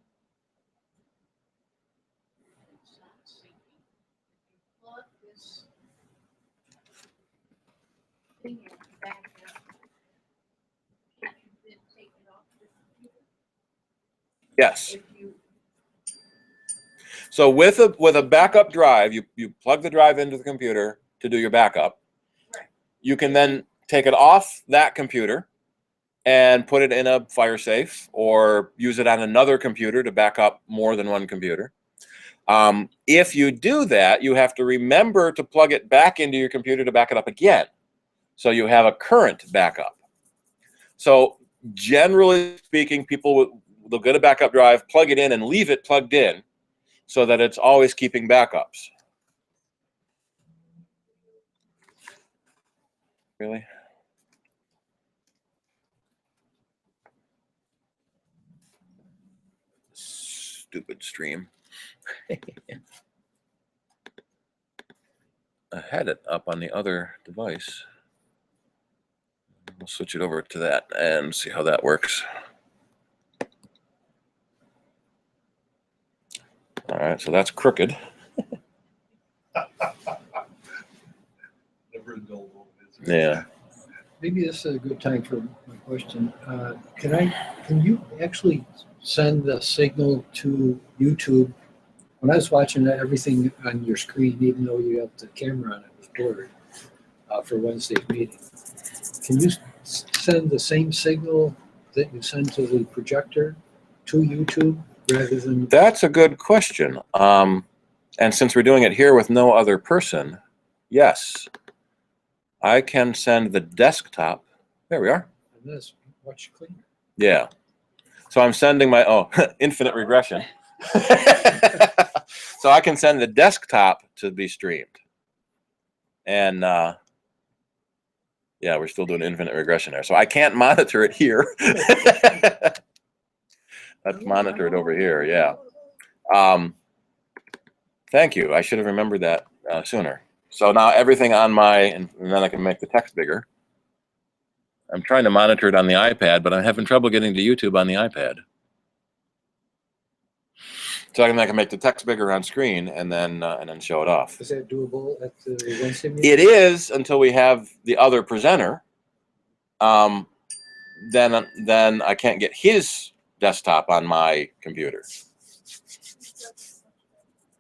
it's not sinking, if you plug this Yes. If you, So with a backup drive, you plug the drive into the computer to do your backup. right, You can then take it off that computer and put it in a fire safe or use it on another computer to back up more than one computer. If you do that, you have to remember to plug it back into your computer to back it up again. So you have a current backup. So generally speaking, they'll get a backup drive, plug it in and leave it plugged in so that it's always keeping backups. Really? Stupid stream. I had it up on the other device. We'll switch it over to that and see how that works. All right, so that's crooked. Never a dull moment, is it? Yeah. Maybe this is a good time for my question. Can you actually send the signal to YouTube? When I was watching everything on your screen, even though you have the camera on it, was blurred for Wednesday's meeting. Can you send the same signal that you send to the projector to YouTube rather than? That's a good question. And since we're doing it here with no other person, yes, I can send the desktop. There we are. And that's much cleaner. Yeah. So I'm sending my, infinite regression. So I can send the desktop to be streamed. And yeah, we're still doing infinite regression there. So I can't monitor it here. Let's monitor it over here, yeah. Thank you. I should have remembered that sooner. So now everything on my, and then I can make the text bigger. I'm trying to monitor it on the iPad, but I'm having trouble getting to YouTube on the iPad. So I can make the text bigger on screen and then show it off. Is that doable at the Wednesday meeting? It is until we have the other presenter. Then I can't get his desktop on my computer.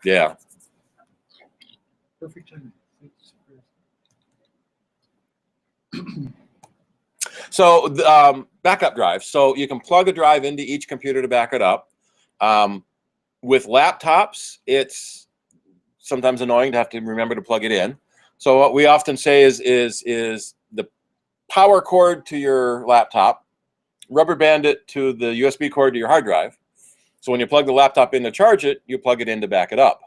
Yeah. Perfect timing. So backup drives. So you can plug a drive into each computer to back it up. With laptops, it's sometimes annoying to have to remember to plug it in. So what we often say is the power cord to your laptop, rubber band it to the USB cord to your hard drive. So when you plug the laptop in to charge it, you plug it in to back it up.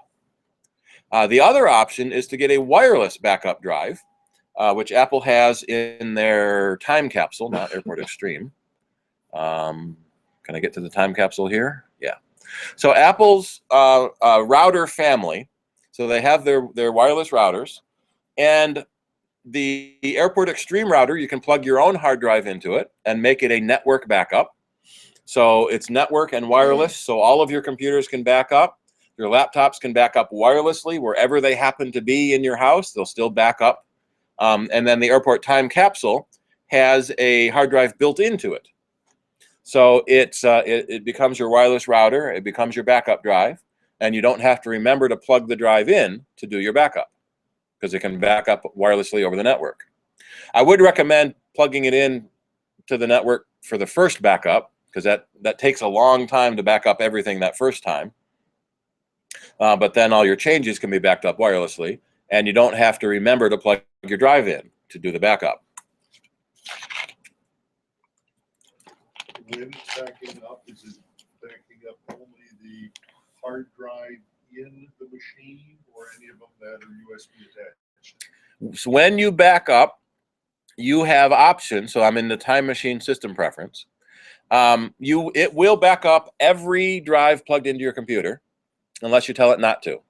The other option is to get a wireless backup drive, which Apple has in their time capsule, not Airport Extreme. Can I get to the time capsule here? Yeah. So Apple's router family, so they have their wireless routers, and the Airport Extreme router, you can plug your own hard drive into it and make it a network backup. So it's network and wireless, so all of your computers can back up. Your laptops can back up wirelessly wherever they happen to be in your house. They'll still back up. And then the Airport Time Capsule has a hard drive built into it. So it becomes your wireless router, it becomes your backup drive, and you don't have to remember to plug the drive in to do your backup because it can back up wirelessly over the network. I would recommend plugging it in to the network for the first backup because that takes a long time to back up everything that first time. But then all your changes can be backed up wirelessly, and you don't have to remember to plug your drive in to do the backup. When it's backing up, is it backing up only the hard drive in the machine or any of them that are USB attached? So when you back up, you have options. So I'm in the time machine system preference. It will back up every drive plugged into your computer unless you tell it not to.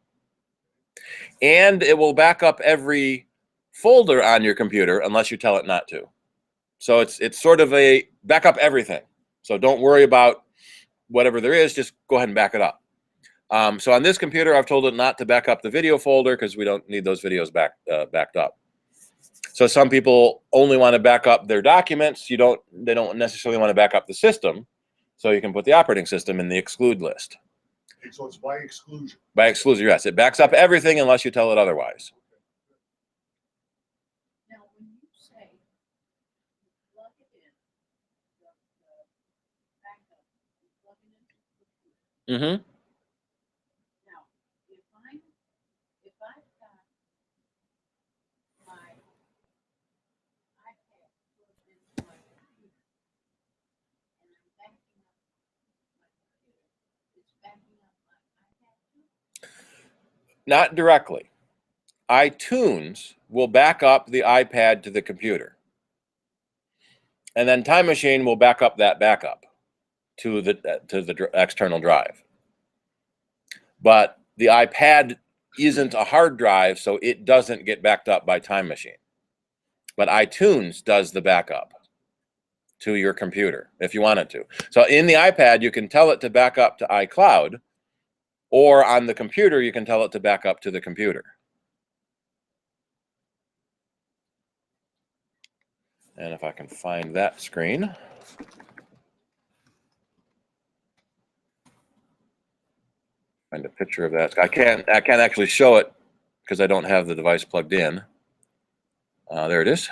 And it will back up every folder on your computer unless you tell it not to. So it's sort of a backup everything. So don't worry about whatever there is, just go ahead and back it up. So on this computer, I've told it not to back up the video folder because we don't need those videos backed up. So some people only want to back up their documents. They don't necessarily want to back up the system. So you can put the operating system in the exclude list. Okay, so it's by exclusion. By exclusion, yes. It backs up everything unless you tell it otherwise. Now, when you say you plug it in, the backup, you plug it into the computer. Mm-hmm. Now, if I've got my iPad plugged into my computer and I'm backing up my computer, it's backing up my iPad too? Not directly. iTunes will back up the iPad to the computer. And then Time Machine will back up that backup to the external drive. But the iPad isn't a hard drive, so it doesn't get backed up by Time Machine. But iTunes does the backup to your computer if you want it to. So in the iPad, you can tell it to back up to iCloud, or on the computer, you can tell it to back up to the computer. And if I can find that screen. Find a picture of that. I can't actually show it because I don't have the device plugged in. There it is.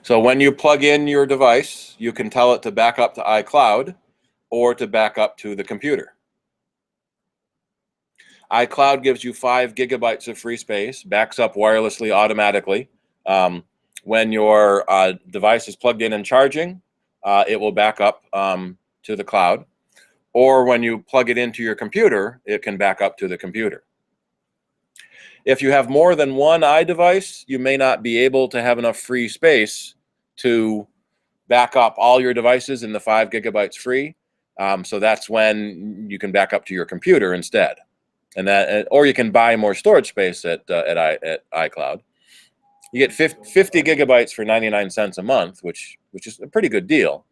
So when you plug in your device, you can tell it to back up to iCloud or to back up to the computer. iCloud gives you 5 gigabytes of free space, backs up wirelessly automatically. When your device is plugged in and charging, it will back up to the cloud. Or when you plug it into your computer, it can back up to the computer. If you have more than one iDevice, you may not be able to have enough free space to back up all your devices in the 5 gigabytes free. So that's when you can back up to your computer instead. And that, or you can buy more storage space at iCloud. You get 50 gigabytes for 99 cents a month, which is a pretty good deal.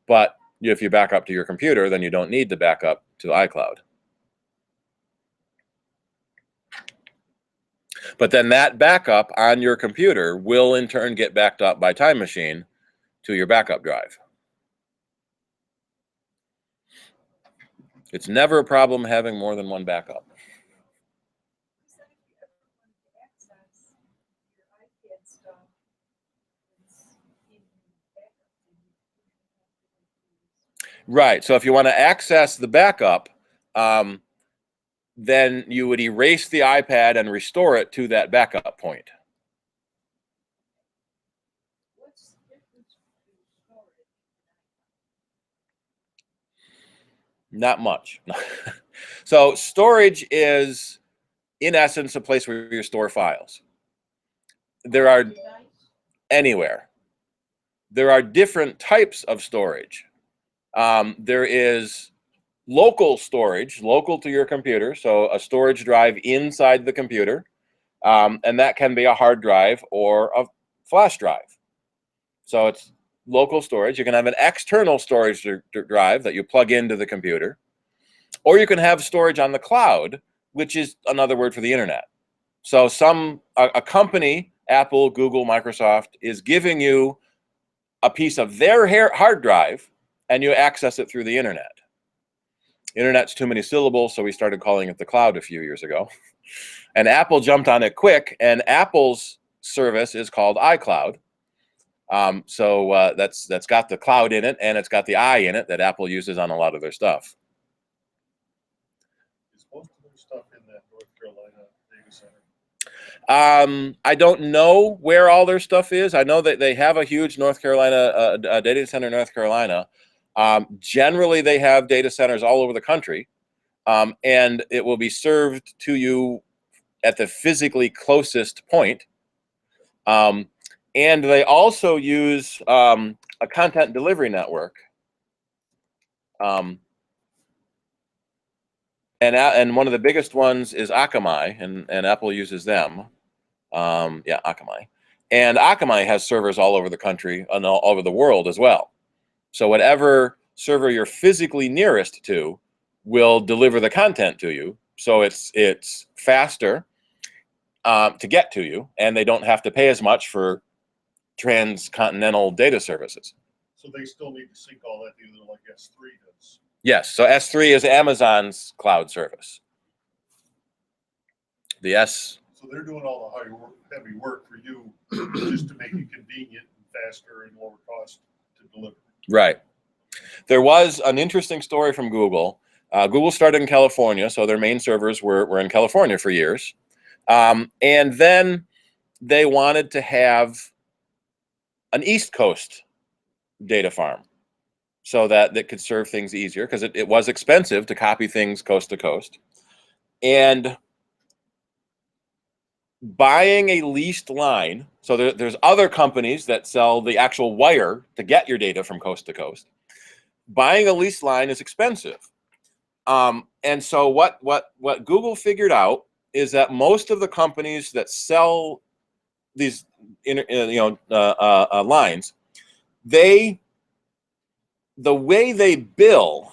But if you back up to your computer, then you don't need to back up to iCloud. But then that backup on your computer will in turn get backed up by Time Machine to your backup drive. It's never a problem having more than one backup. Right. So if you want to access the backup, then you would erase the iPad and restore it to that backup point. What's the difference between storage and Not much. So storage is, in essence, a place where you store files. There are device? anywhere. There are different types of storage. There is local storage, local to your computer, so a storage drive inside the computer, and that can be a hard drive or a flash drive. So it's local storage. You can have an external storage drive that you plug into the computer, or you can have storage on the cloud, which is another word for the internet. So a company, Apple, Google, Microsoft, is giving you a piece of their hard drive, and you access it through the internet. Internet's too many syllables, so we started calling it the cloud a few years ago. And Apple jumped on it quick, and Apple's service is called iCloud. So that's got the cloud in it, and it's got the I in it that Apple uses on a lot of their stuff. Is most of their stuff in that North Carolina data center? I don't know where all their stuff is. I know that they have a huge North Carolina data center in North Carolina. Generally, they have data centers all over the country, and it will be served to you at the physically closest point. And they also use a content delivery network. And one of the biggest ones is Akamai, and Apple uses them. Yeah, Akamai. And Akamai has servers all over the country and all over the world as well. So whatever server you're physically nearest to will deliver the content to you. So it's faster to get to you, and they don't have to pay as much for transcontinental data services. So they still need to sync all that together like S3 does. Yes, so S3 is Amazon's cloud service. The S. So they're doing all the heavy work for you just to make it convenient and faster and lower cost to deliver. Right. There was an interesting story from Google. Google started in California, so their main servers were in California for years. And then they wanted to have an East Coast data farm so that could serve things easier, because it was expensive to copy things coast to coast. And buying a leased line, so there's other companies that sell the actual wire to get your data from coast to coast. Buying a leased line is expensive. And so what Google figured out is that most of the companies that sell these lines, the way they bill,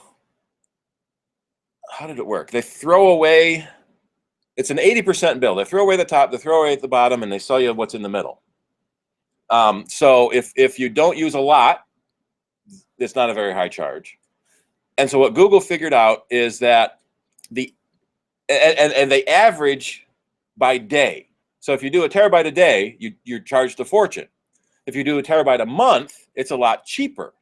how did it work? They throw away, it's an 80% bill. They throw away the top, they throw away at the bottom, and they sell you what's in the middle. So if you don't use a lot, it's not a very high charge. And so what Google figured out is that and they average by day. So if you do a terabyte a day, you're charged a fortune. If you do a terabyte a month, it's a lot cheaper.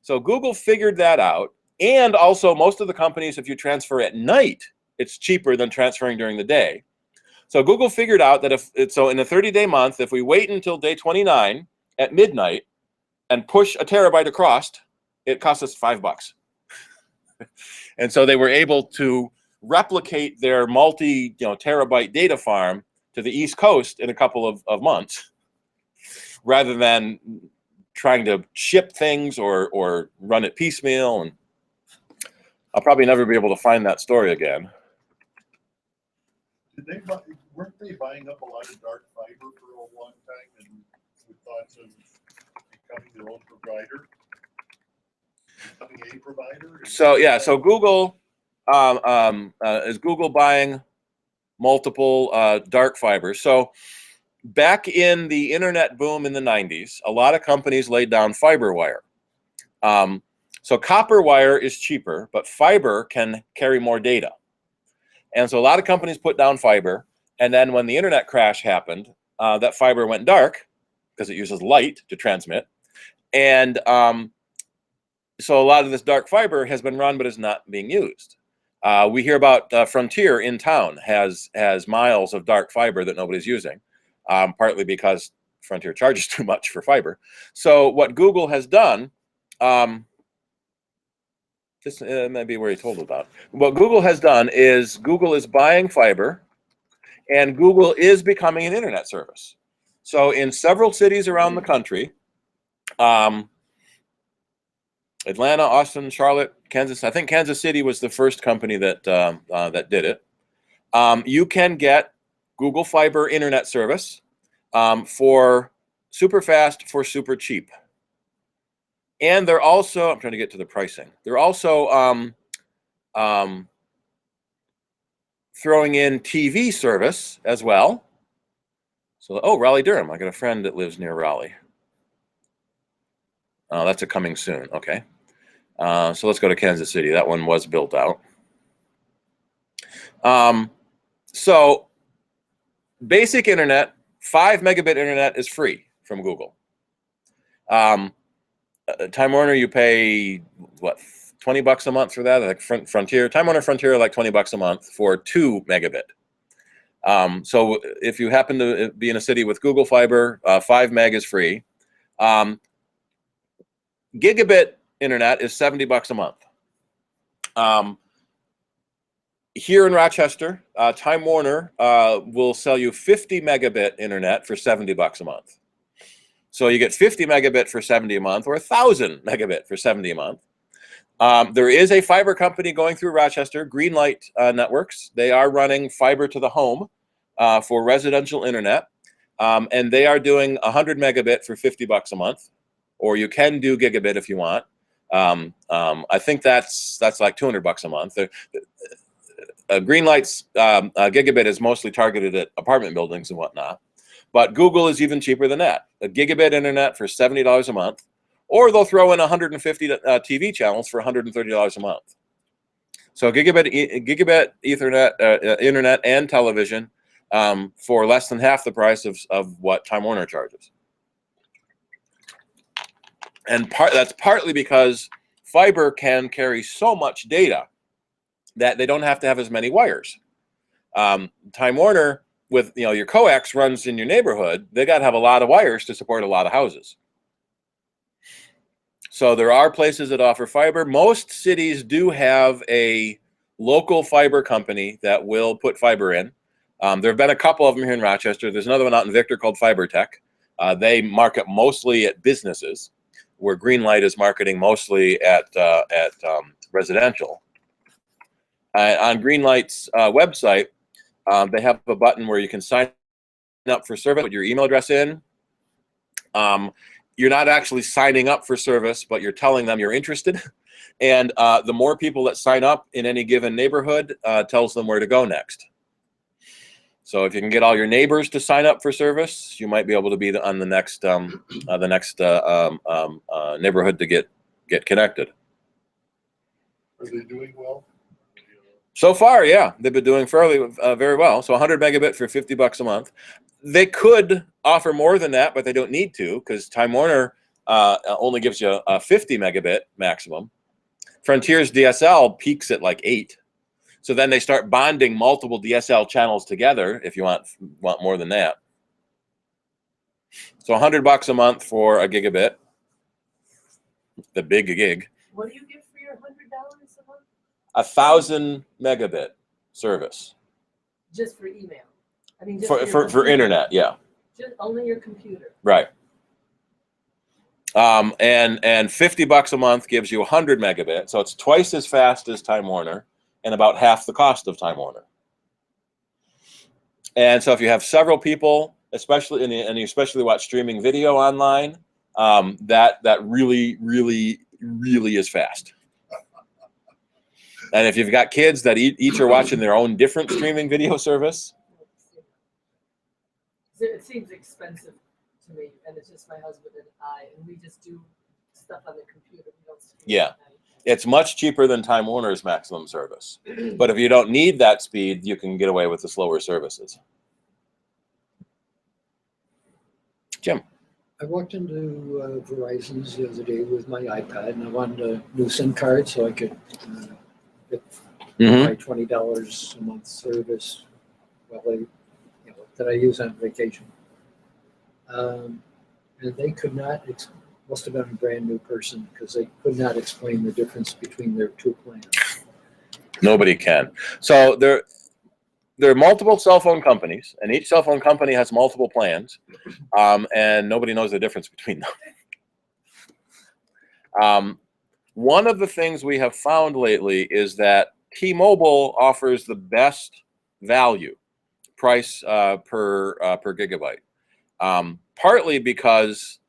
So Google figured that out. And also most of the companies, if you transfer at night, it's cheaper than transferring during the day. So Google figured out that so in a 30-day month, if we wait until day 29 at midnight and push a terabyte across, it costs us $5. And so they were able to replicate their terabyte data farm to the East Coast in a couple of months, rather than trying to ship things or run it piecemeal. And I'll probably never be able to find that story again. Weren't they buying up a lot of dark fiber for a long time, and with thoughts of becoming their own provider? Becoming a provider? So yeah, so Google is Google buying multiple dark fibers. So back in the internet boom in the 90s, a lot of companies laid down fiber wire. So copper wire is cheaper, but fiber can carry more data. And so a lot of companies put down fiber, and then when the internet crash happened, that fiber went dark because it uses light to transmit. And so a lot of this dark fiber has been run, but is not being used. We hear about Frontier in town has miles of dark fiber that nobody's using, partly because Frontier charges too much for fiber. So what Google has done, this may be where he told about. What Google has done is Google is buying fiber, and Google is becoming an internet service. So in several cities around the country, Atlanta, Austin, Charlotte, Kansas. I think Kansas City was the first company that that did it. You can get Google Fiber internet service for super fast, for super cheap. And they're also, I'm trying to get to the pricing. They're also throwing in TV service as well. So, oh, Raleigh, Durham. I got a friend that lives near Raleigh. That's a coming soon. Okay. So let's go to Kansas City. That one was built out. So basic internet, 5 megabit internet is free from Google. Time Warner, you pay what, $20 a month for that? Like Frontier, Time Warner Frontier, like $20 a month for 2 megabit. So if you happen to be in a city with Google Fiber, 5 meg is free. Gigabit internet is $70 a month. Here in Rochester, Time Warner will sell you 50 megabit internet for $70 a month. So you get 50 megabit for 70 a month, or 1,000 megabit for 70 a month. There is a fiber company going through Rochester, Greenlight Networks. They are running fiber to the home for residential internet, and they are doing 100 megabit for $50 a month, or you can do gigabit if you want. I think that's like $200 a month. Greenlight's gigabit is mostly targeted at apartment buildings and whatnot, but Google is even cheaper than that. A gigabit internet for $70 a month, or they'll throw in 150 TV channels for $130 a month. So gigabit Ethernet, internet and television for less than half the price of what Time Warner charges. And that's partly because fiber can carry so much data that they don't have to have as many wires. Time Warner, with your coax runs in your neighborhood, they got to have a lot of wires to support a lot of houses. So there are places that offer fiber. Most cities do have a local fiber company that will put fiber in. There have been a couple of them here in Rochester. There's another one out in Victor called Fiber Tech. They market mostly at businesses, where Greenlight is marketing mostly at residential. On Greenlight's website, they have a button where you can sign up for service, put your email address in. You're not actually signing up for service, but you're telling them you're interested. And the more people that sign up in any given neighborhood tells them where to go next. So if you can get all your neighbors to sign up for service, you might be able to be on the next neighborhood to get connected. Are they doing well? So far, yeah, they've been doing very well. So 100 megabit for $50 a month. They could offer more than that, but they don't need to, because Time Warner only gives you a 50 megabit maximum. Frontier's DSL peaks at like 8. So then they start bonding multiple DSL channels together if you want more than that. So $100 a month for a gigabit, the big gig. What do you get for your $100 a month? 1,000 megabit service. Just for email? I mean, just for internet, yeah. Just only your computer. Right. And $50 a month gives you 100 megabit, so it's twice as fast as Time Warner and about half the cost of Time Warner. And so if you have several people, especially and you especially watch streaming video online, that really is fast. And if you've got kids that each are watching their own different streaming video service, it seems expensive to me, and it's just my husband and I, and we just do stuff on the computer. We don't stream. Yeah. It's much cheaper than Time Warner's maximum service. But if you don't need that speed, you can get away with the slower services. Jim. I walked into Verizon's the other day with my iPad, and I wanted a new SIM card so I could get my $20 a month service that I use on vacation. And they could not, must have been a brand new person, because they could not explain the difference between their two plans. Nobody can. So there are multiple cell phone companies, and each cell phone company has multiple plans, and nobody knows the difference between them. One of the things we have found lately is that T-Mobile offers the best value price per gigabyte, partly because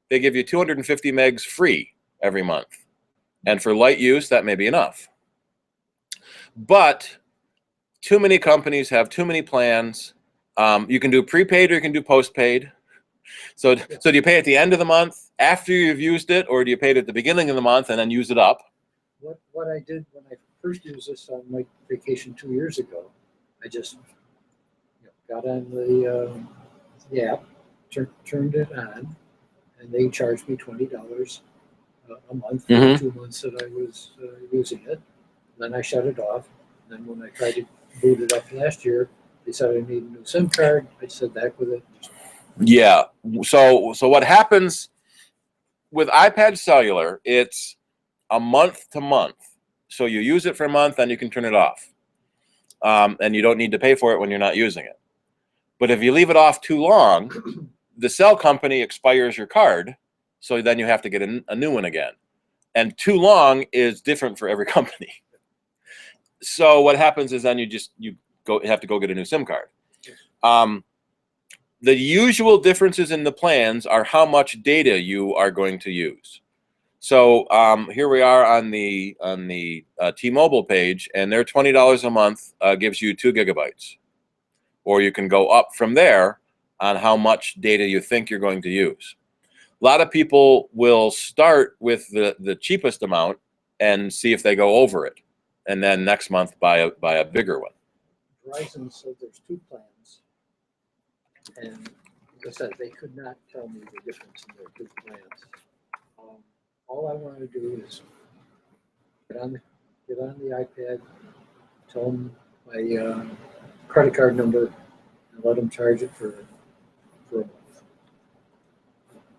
they give you 250 megs free every month, and for light use that may be enough. But too many companies have too many plans. You can do prepaid or you can do postpaid. So do you pay at the end of the month after you've used it, or do you pay it at the beginning of the month and then use it up? What I did when I first used this on my vacation 2 years ago, I just got on the app, turned it on, and they charged me $20 a month for the 2 months that I was using it. Then I shut it off. And then when I tried to boot it up last year, they said I need a new SIM card. I said back with it. Yeah. So what happens with iPad Cellular, it's a month to month. So you use it for a month, then you can turn it off. And you don't need to pay for it when you're not using it. But if you leave it off too long, the cell company expires your card, so then you have to get a new one again. And too long is different for every company. So what happens is then you have to go get a new SIM card. The usual differences in the plans are how much data you are going to use. So here we are on the T-Mobile page, and their $20 a month gives you 2 gigabytes. Or you can go up from there on how much data you think you're going to use. lot of people will start with the cheapest amount and see if they go over it, and then next month buy a bigger one. Verizon said there's 2 plans, and like I said, they could not tell me the difference in their 2 plans. All I want to do is get on the iPad, tell them my credit card number, and let them charge it for a month.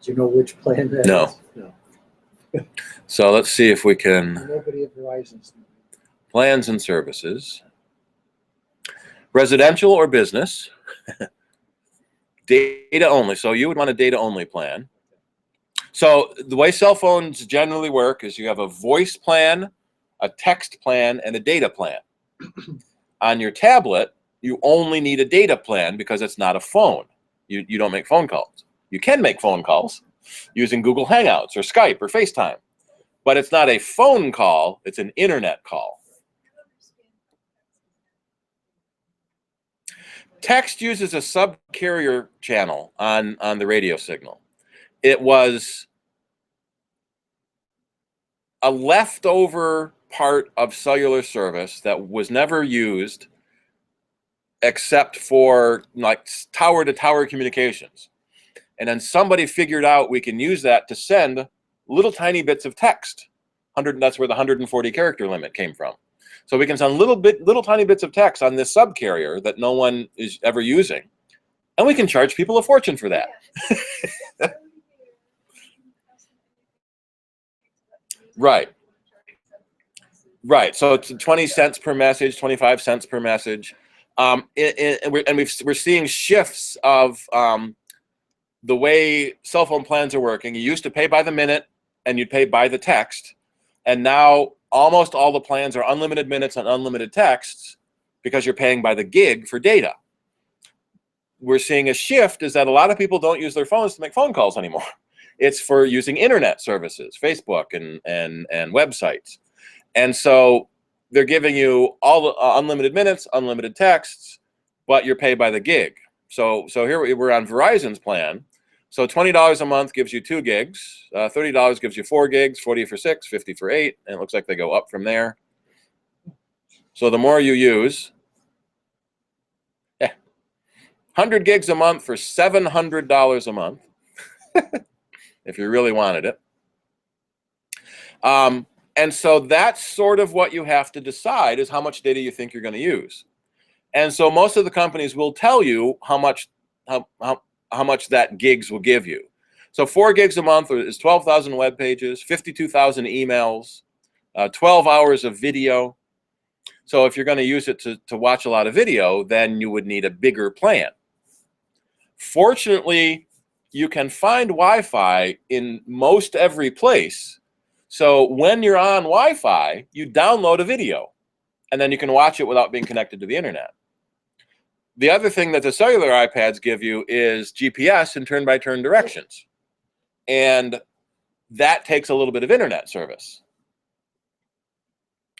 Do you know which plan that No. is? No. So let's see if we can. Nobody at Verizon's. Plans and services. Residential or business. Data only. So you would want a data only plan. So the way cell phones generally work is you have a voice plan, a text plan, and a data plan. On your tablet, you only need a data plan because it's not a phone. You don't make phone calls. You can make phone calls using Google Hangouts or Skype or FaceTime, but it's not a phone call, it's an internet call. Text uses a subcarrier channel on the radio signal. It was a leftover part of cellular service that was never used except for like tower-to-tower communications. And then somebody figured out we can use that to send little tiny bits of text. That's where the 140 character limit came from. So we can send little tiny bits of text on this subcarrier that no one is ever using. And we can charge people a fortune for that. Right. Right. So it's 20 cents per message, 25 cents per message. And we're seeing shifts of the way cell phone plans are working. You used to pay by the minute and you'd pay by the text. And now almost all the plans are unlimited minutes and unlimited texts because you're paying by the gig for data. We're seeing a shift is that a lot of people don't use their phones to make phone calls anymore. It's for using internet services, Facebook and websites. And so they're giving you all the unlimited minutes, unlimited texts, but you're paid by the gig. So here we're on Verizon's plan. So $20 a month gives you 2 gigs, $30 gives you 4 gigs, 40 for 6, 50 for 8, and it looks like they go up from there. So the more you use, 100 gigs a month for $700 a month, if you really wanted it. And so that's sort of what you have to decide is how much data you think you're going to use. And so most of the companies will tell you how much that gigs will give you. So 4 gigs a month is 12,000 web pages, 52,000 emails, 12 hours of video. So if you're going to use it to watch a lot of video, then you would need a bigger plan. Fortunately, you can find Wi-Fi in most every place. So when you're on Wi-Fi, you download a video, and then you can watch it without being connected to the internet. The other thing that the cellular iPads give you is GPS and turn-by-turn directions. And that takes a little bit of internet service.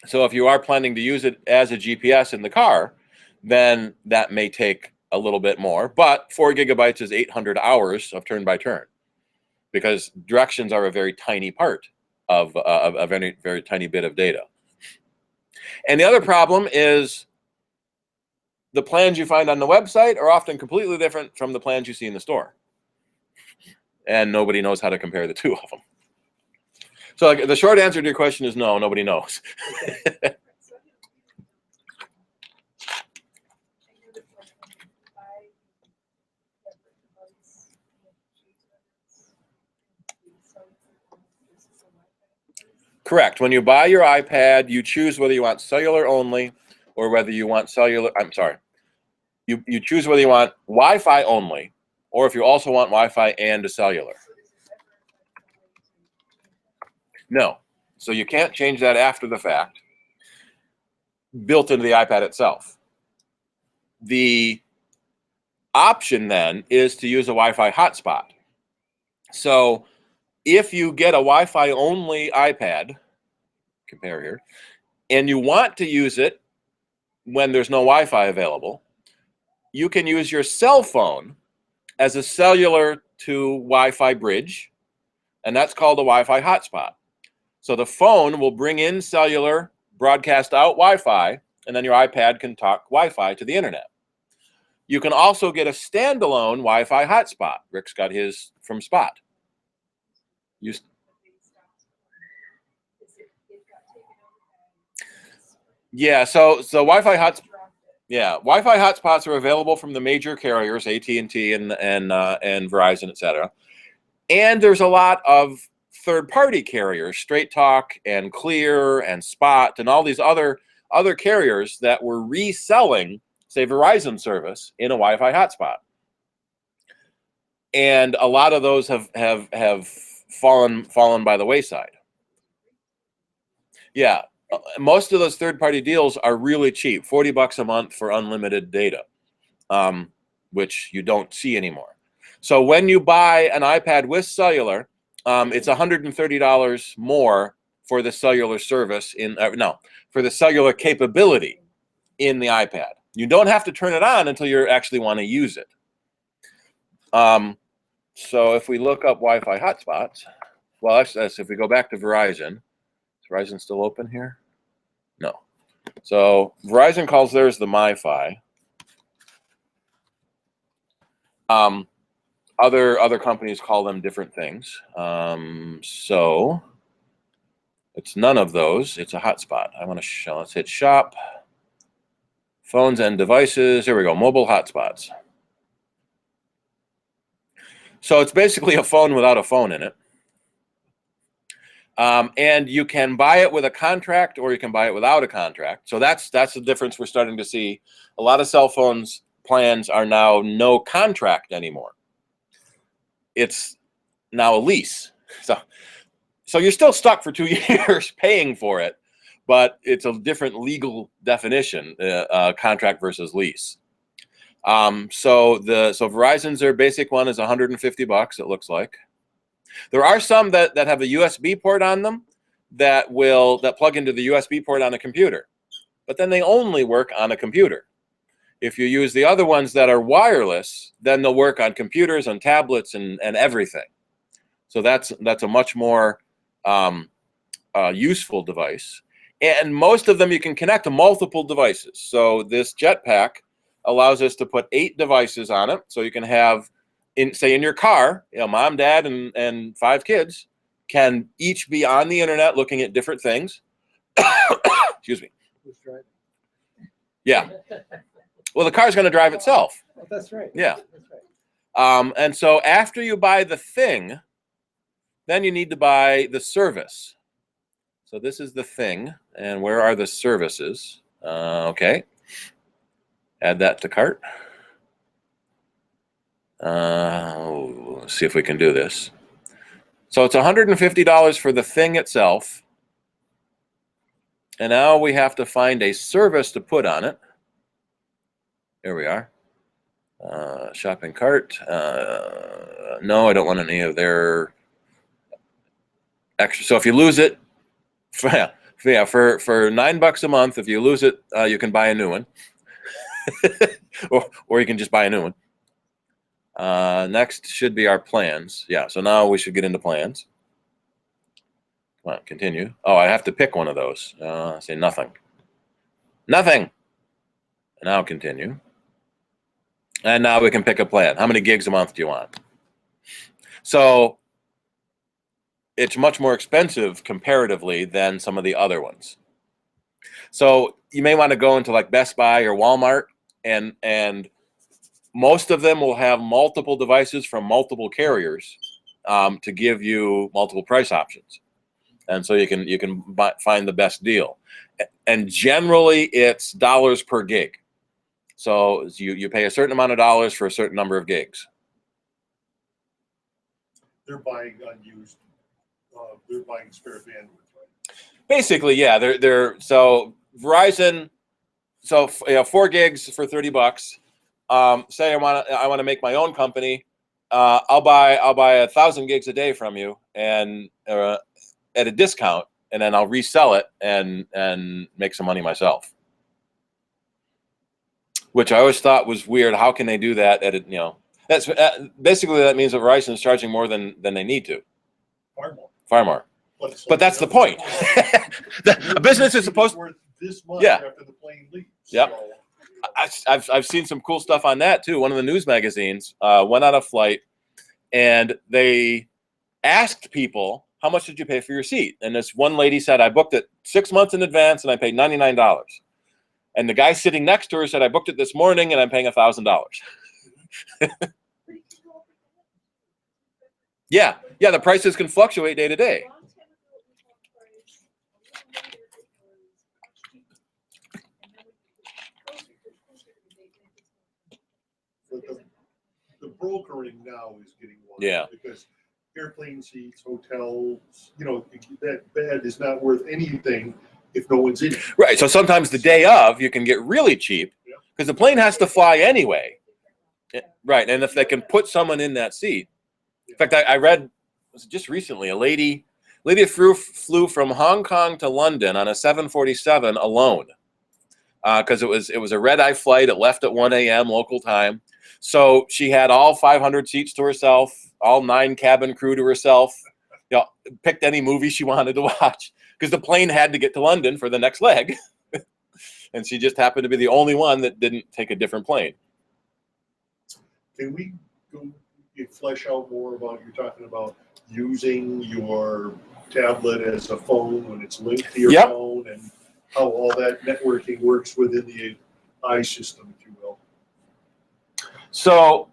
So if you are planning to use it as a GPS in the car, then that may take a little bit more. But 4 gigabytes is 800 hours of turn-by-turn because directions are a very tiny part of any very tiny bit of data. And the other problem is the plans you find on the website are often completely different from the plans you see in the store. And nobody knows how to compare the 2 of them. So the short answer to your question is no, nobody knows. Correct. When you buy your iPad, you choose whether you want cellular only or whether you want cellular. I'm sorry. You choose whether you want Wi-Fi only or if you also want Wi-Fi and a cellular. No. So you can't change that after the fact, built into the iPad itself. The option then is to use a Wi-Fi hotspot. So if you get a Wi-Fi only iPad, compare here, and you want to use it when there's no Wi-Fi available, you can use your cell phone as a cellular to Wi-Fi bridge, and that's called a Wi-Fi hotspot. So the phone will bring in cellular, broadcast out Wi-Fi, and then your iPad can talk Wi-Fi to the internet. You can also get a standalone Wi-Fi hotspot. Rick's got his from Spot. Yeah, so Wi-Fi hotspots are available from the major carriers, AT&T and Verizon, etc. And there's a lot of third-party carriers, Straight Talk and Clear and Spot and all these other carriers that were reselling, say, Verizon service in a Wi-Fi hotspot. And a lot of those have fallen by the wayside. Yeah, most of those third-party deals are really cheap, $40 a month for unlimited data, which you don't see anymore. So when you buy an iPad with cellular, it's $130 more for the cellular service for the cellular capability in the iPad. You don't have to turn it on until you actually want to use it. So if we look up Wi-Fi hotspots, well, that's if we go back to Verizon. Is Verizon still open here? No. So Verizon calls theirs the MiFi. Other companies call them different things. So it's none of those. It's a hotspot. I want to show. Let's hit shop. Phones and devices. Here we go. Mobile hotspots. So it's basically a phone without a phone in it. And you can buy it with a contract or you can buy it without a contract. So that's the difference we're starting to see. A lot of cell phones plans are now no contract anymore. It's now a lease. So you're still stuck for 2 years paying for it, but it's a different legal definition, contract versus lease. So Verizon's, their basic one is $150, it looks like. There are some that have a USB port on them that plug into the USB port on a computer, but then they only work on a computer. If you use the other ones that are wireless, then they'll work on computers, on tablets, and everything. So that's a much more useful device. And most of them you can connect to multiple devices. So this Jetpack allows us to put 8 devices on it. So you can have, say in your car, mom, dad, and 5 kids can each be on the internet looking at different things. Excuse me. Who's driving? Yeah. Well, the car's going to drive itself. Oh, that's right. Yeah. That's right. And so after you buy the thing, then you need to buy the service. So this is the thing. And where are the services? Okay. Add that to cart. Let's see if we can do this. So it's $150 for the thing itself. And now we have to find a service to put on it. Here we are. Shopping cart. No, I don't want any of their extra. So if you lose it, for $9 a month, if you lose it, you can buy a new one. or you can just buy a new one. Next should be our plans. Yeah, so now we should get into plans. Come on, continue. Oh, I have to pick one of those. Say nothing. Nothing. And now continue. And now we can pick a plan. How many gigs a month do you want? So it's much more expensive comparatively than some of the other ones. So you may want to go into like Best Buy or Walmart, and most of them will have multiple devices from multiple carriers to give you multiple price options. And so you can find the best deal. And generally it's dollars per gig. So you pay a certain amount of dollars for a certain number of gigs. They're buying unused, they're buying spare bandwidth, right? Basically, yeah. So Verizon, 4 gigs for $30. Say I want to make my own company. I'll buy 1,000 gigs a day from you and at a discount, and then I'll resell it and make some money myself. Which I always thought was weird. How can they do that? That's basically, that means that Verizon is charging more than they need to. Far more. Far more. But that's the point. A business is supposed to worth this much Yeah. after the plane leaves. Yep. So, I've seen some cool stuff on that too. One of the news magazines went on a flight, and they asked people, how much did you pay for your seat? And this one lady said, I booked it 6 months in advance and I paid $99. And the guy sitting next to her said, I booked it this morning and I'm paying $1,000. Yeah, the prices can fluctuate day to day. but the brokering now is getting worse. Yeah. Because airplane seats, hotels, that bed is not worth anything if no one's in it. Right, so sometimes the day of, you can get really cheap because the plane has to fly anyway. Right, and if they can put someone in that seat. In fact, I read just recently, a lady flew from Hong Kong to London on a 747 alone because it was a red-eye flight. It left at 1 a.m. local time. So she had all 500 seats to herself, all 9 cabin crew to herself, picked any movie she wanted to watch because the plane had to get to London for the next leg. And she just happened to be the only one that didn't take a different plane. Can we flesh out more about, you're talking about using your tablet as a phone when it's linked to your phone, and how all that networking works within the iSystem, if you will? So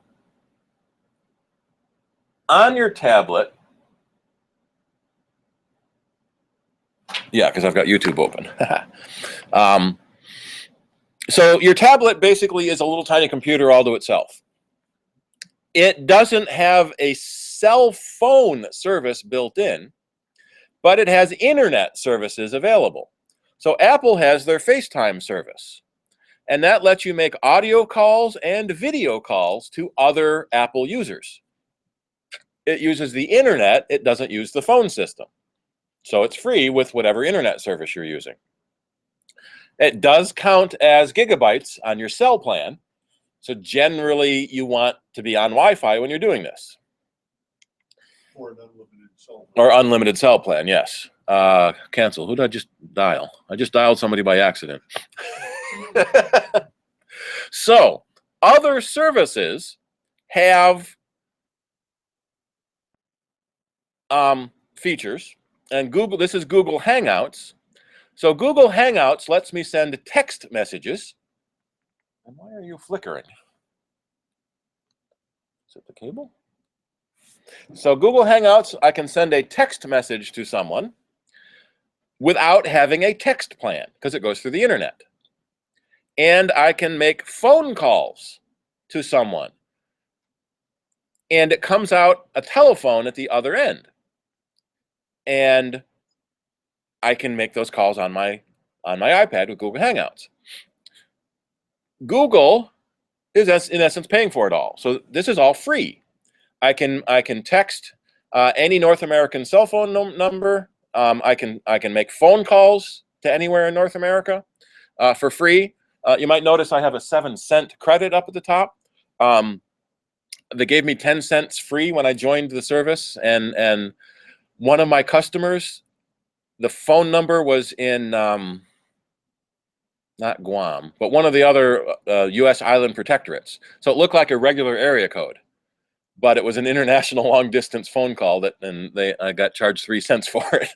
on your tablet, because I've got YouTube open. So your tablet basically is a little tiny computer all to itself. It doesn't have a cell phone service built in, but it has internet services available. So Apple has their FaceTime service, and that lets you make audio calls and video calls to other Apple users. It uses the internet, it doesn't use the phone system. So it's free with whatever internet service you're using. It does count as gigabytes on your cell plan. So generally you want to be on Wi-Fi when you're doing this. Or an unlimited cell Or unlimited cell plan, yes. Cancel. Who did I just dial? I just dialed somebody by accident. So other services have features, and this is Google Hangouts. So Google Hangouts lets me send text messages. And why are you flickering? Is it the cable? So Google Hangouts, I can send a text message to someone without having a text plan because it goes through the internet. And I can make phone calls to someone. And it comes out a telephone at the other end. And I can make those calls on my iPad with Google Hangouts. Google is in essence paying for it all. So this is all free. I can text any North American cell phone number. I can make phone calls to anywhere in North America for free. You might notice I have a 7-cent credit up at the top. They gave me 10 cents free when I joined the service, and one of my customers, the phone number was in not Guam, but one of the other U.S. island protectorates. So it looked like a regular area code, but it was an international long-distance phone call I got charged 3 cents for it.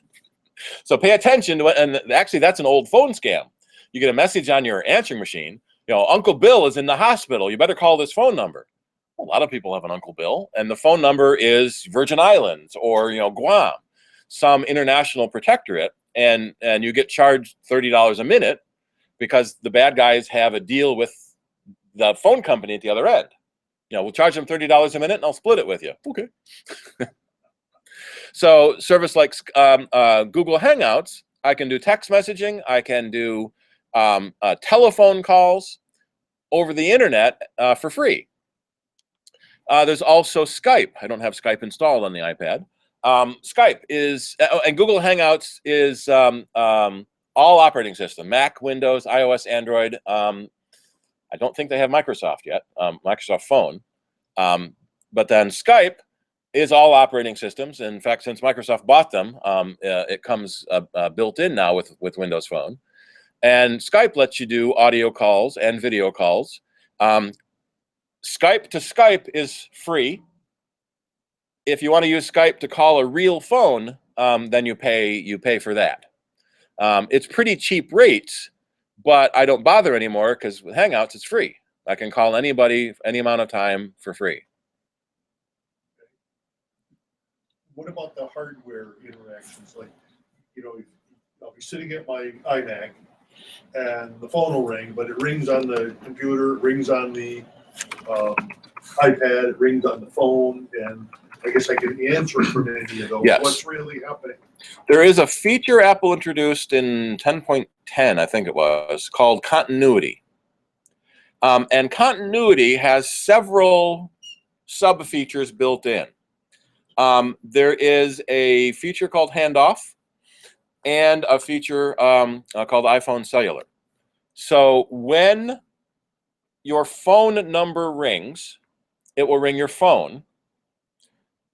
So pay attention to it, and actually that's an old phone scam. You get a message on your answering machine, Uncle Bill is in the hospital. You better call this phone number. A lot of people have an Uncle Bill, and the phone number is Virgin Islands or Guam, some international protectorate, and you get charged $30 a minute because the bad guys have a deal with the phone company at the other end. We'll charge them $30 a minute and I'll split it with you. Okay. So service like Google Hangouts, I can do text messaging. I can do telephone calls over the internet for free. There's also Skype. I don't have Skype installed on the iPad. Skype is, and Google Hangouts is all operating system, Mac, Windows, iOS, Android. I don't think they have Microsoft yet, Microsoft Phone. But then Skype is all operating systems. In fact, since Microsoft bought them, it comes built in now with Windows Phone. And Skype lets you do audio calls and video calls. Skype to Skype is free. If you want to use Skype to call a real phone, then you pay for that. It's pretty cheap rates, but I don't bother anymore because with Hangouts it's free. I can call anybody any amount of time for free. What about the hardware interactions? Like, you know, I'll be sitting at my iMac and the phone will ring, but it rings on the computer, it rings on the iPad, it rings on the phone, and I guess I can answer from any of those. Yes. What's really happening? There is a feature Apple introduced in 10.10, I think it was, called continuity. And continuity has several sub-features built in. There is a feature called handoff and a feature called iPhone Cellular. So when your phone number rings, it will ring your phone.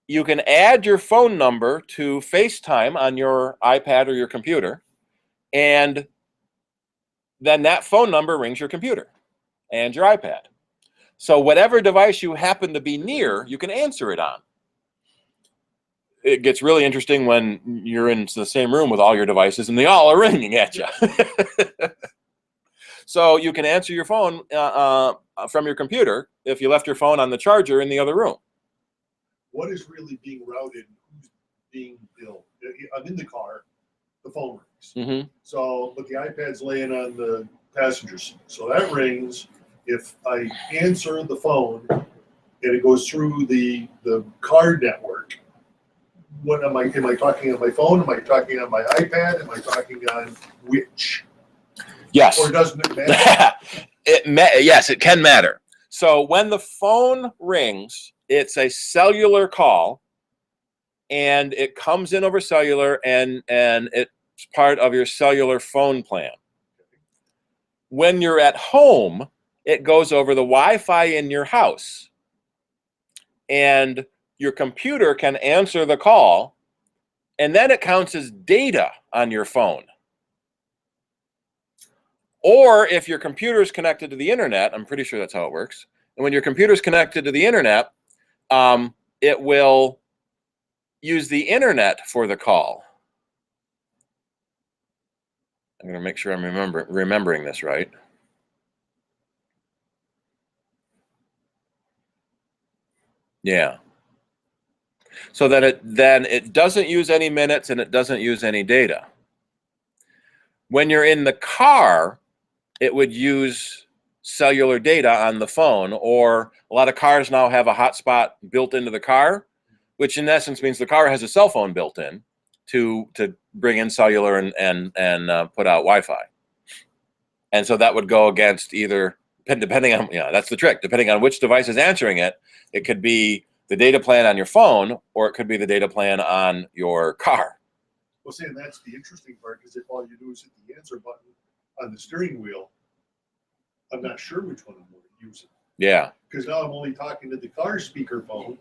You can add your phone number to FaceTime on your iPad or your computer, and then that phone number rings your computer and your iPad. So whatever device you happen to be near, you can answer it on. It gets really interesting when you're in the same room with all your devices and they all are ringing at you. So you can answer your phone from your computer if you left your phone on the charger in the other room. What is really being routed? Who's being billed? I'm in the car, the phone rings. Mm-hmm. So, but the iPad's laying on the passenger seat. So that rings. If I answer the phone and it goes through the card network, what am I talking on my phone? Am I talking on my iPad? Am I talking on which? Yes. Or doesn't it matter? Yes, it can matter. So when the phone rings, it's a cellular call, and it comes in over cellular, and it's part of your cellular phone plan. When you're at home, it goes over the Wi-Fi in your house, and your computer can answer the call, and then it counts as data on your phone. Or if your computer is connected to the internet, I'm pretty sure that's how it works. And when your computer is connected to the internet, it will use the internet for the call. I'm going to make sure I'm remembering this right. Yeah. So that it doesn't use any minutes and it doesn't use any data. When you're in the car, it would use cellular data on the phone, or a lot of cars now have a hotspot built into the car, which in essence means the car has a cell phone built in to bring in cellular and put out Wi-Fi. And so that would go against either, depending on, that's the trick, depending on which device is answering it, it could be the data plan on your phone, or it could be the data plan on your car. Well, see, and that's the interesting part, because if all you do is hit the answer button on the steering wheel, I'm not sure which one I'm going to use. Yeah. Because now I'm only talking to the car speakerphone,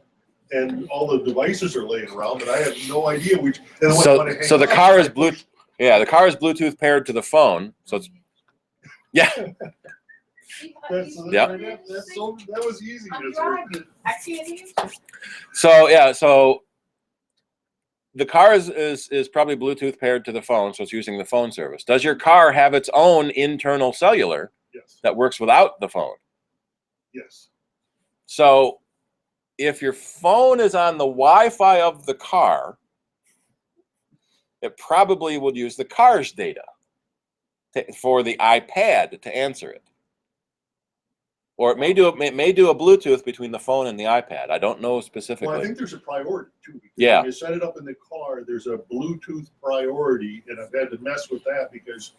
and all the devices are laying around, but I have no idea which. So the car is Bluetooth. Yeah, the car is Bluetooth paired to the phone. So it's That was easy. I'm driving. I can't answer. So the car is probably Bluetooth paired to the phone, so it's using the phone service. Does your car have its own internal cellular that works without the phone? Yes. So if your phone is on the Wi-Fi of the car, it probably would use the car's data for the iPad to answer it. Or it may do a Bluetooth between the phone and the iPad. I don't know specifically. Well, I think there's a priority too. Yeah. When you set it up in the car, there's a Bluetooth priority, and I've had to mess with that because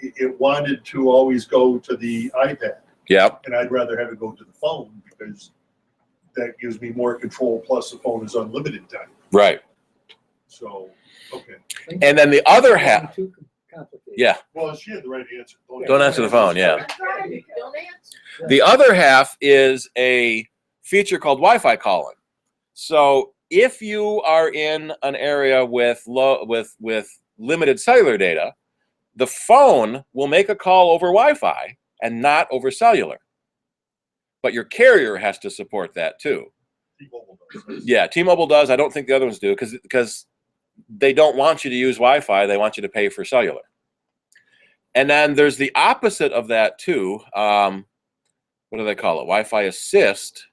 it wanted to always go to the iPad. Yep. And I'd rather have it go to the phone because that gives me more control. Plus, the phone is unlimited time. Right. So, okay. And then the other half. Too complicated. Yeah. Well, she had the right answer. Don't answer the phone. Yeah. I'm driving, don't answer. The other half is a feature called Wi-Fi calling. So if you are in an area with limited cellular data, the phone will make a call over Wi-Fi and not over cellular. But your carrier has to support that too. T-Mobile does. Yeah, T-Mobile does. I don't think the other ones do because they don't want you to use Wi-Fi. They want you to pay for cellular. And then there's the opposite of that too. What do they call it? Wi-Fi assist.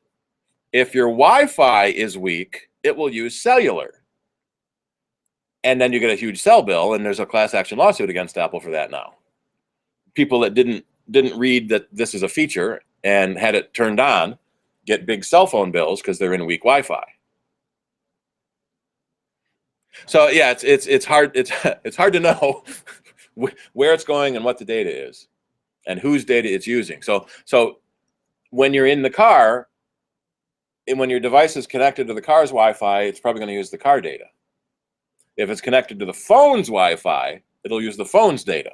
If your Wi-Fi is weak, it will use cellular. And then you get a huge cell bill, and there's a class action lawsuit against Apple for that now. People that didn't read that this is a feature and had it turned on get big cell phone bills because they're in weak Wi-Fi. So yeah, it's hard to know where it's going and what the data is and whose data it's using. So when you're in the car and when your device is connected to the car's Wi-Fi, it's probably going to use the car data. If it's connected to the phone's Wi-Fi, it'll use the phone's data.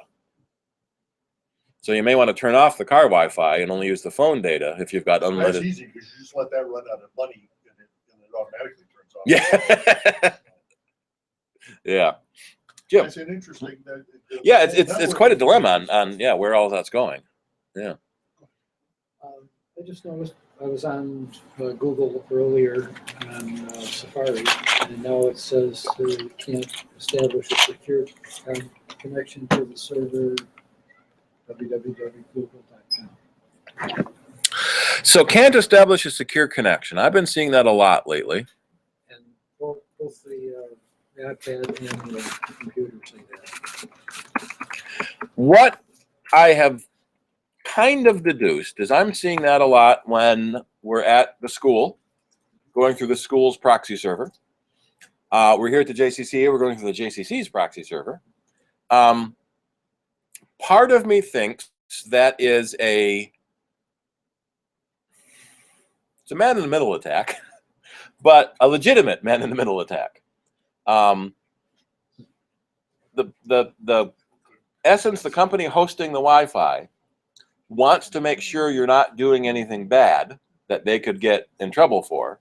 So you may want to turn off the car Wi-Fi and only use the phone data if you've got unlimited. That's easy because you just let that run out of money and it automatically turns off. Yeah. Yeah. Jim. That's an interesting. Yeah, it's quite a dilemma on where all that's going. Yeah. I just noticed I was on Google earlier on Safari, and now it says you can't establish a secure connection to the server www.google.com. So can't establish a secure connection. I've been seeing that a lot lately. And both the iPad and the computer say that. What I have kind of deduced is I'm seeing that a lot when we're at the school, going through the school's proxy server. We're here at the JCCA, we're going through the JCC's proxy server. Part of me thinks that is it's a man-in-the-middle attack, but a legitimate man-in-the-middle attack. The essence, the company hosting the Wi-Fi wants to make sure you're not doing anything bad that they could get in trouble for.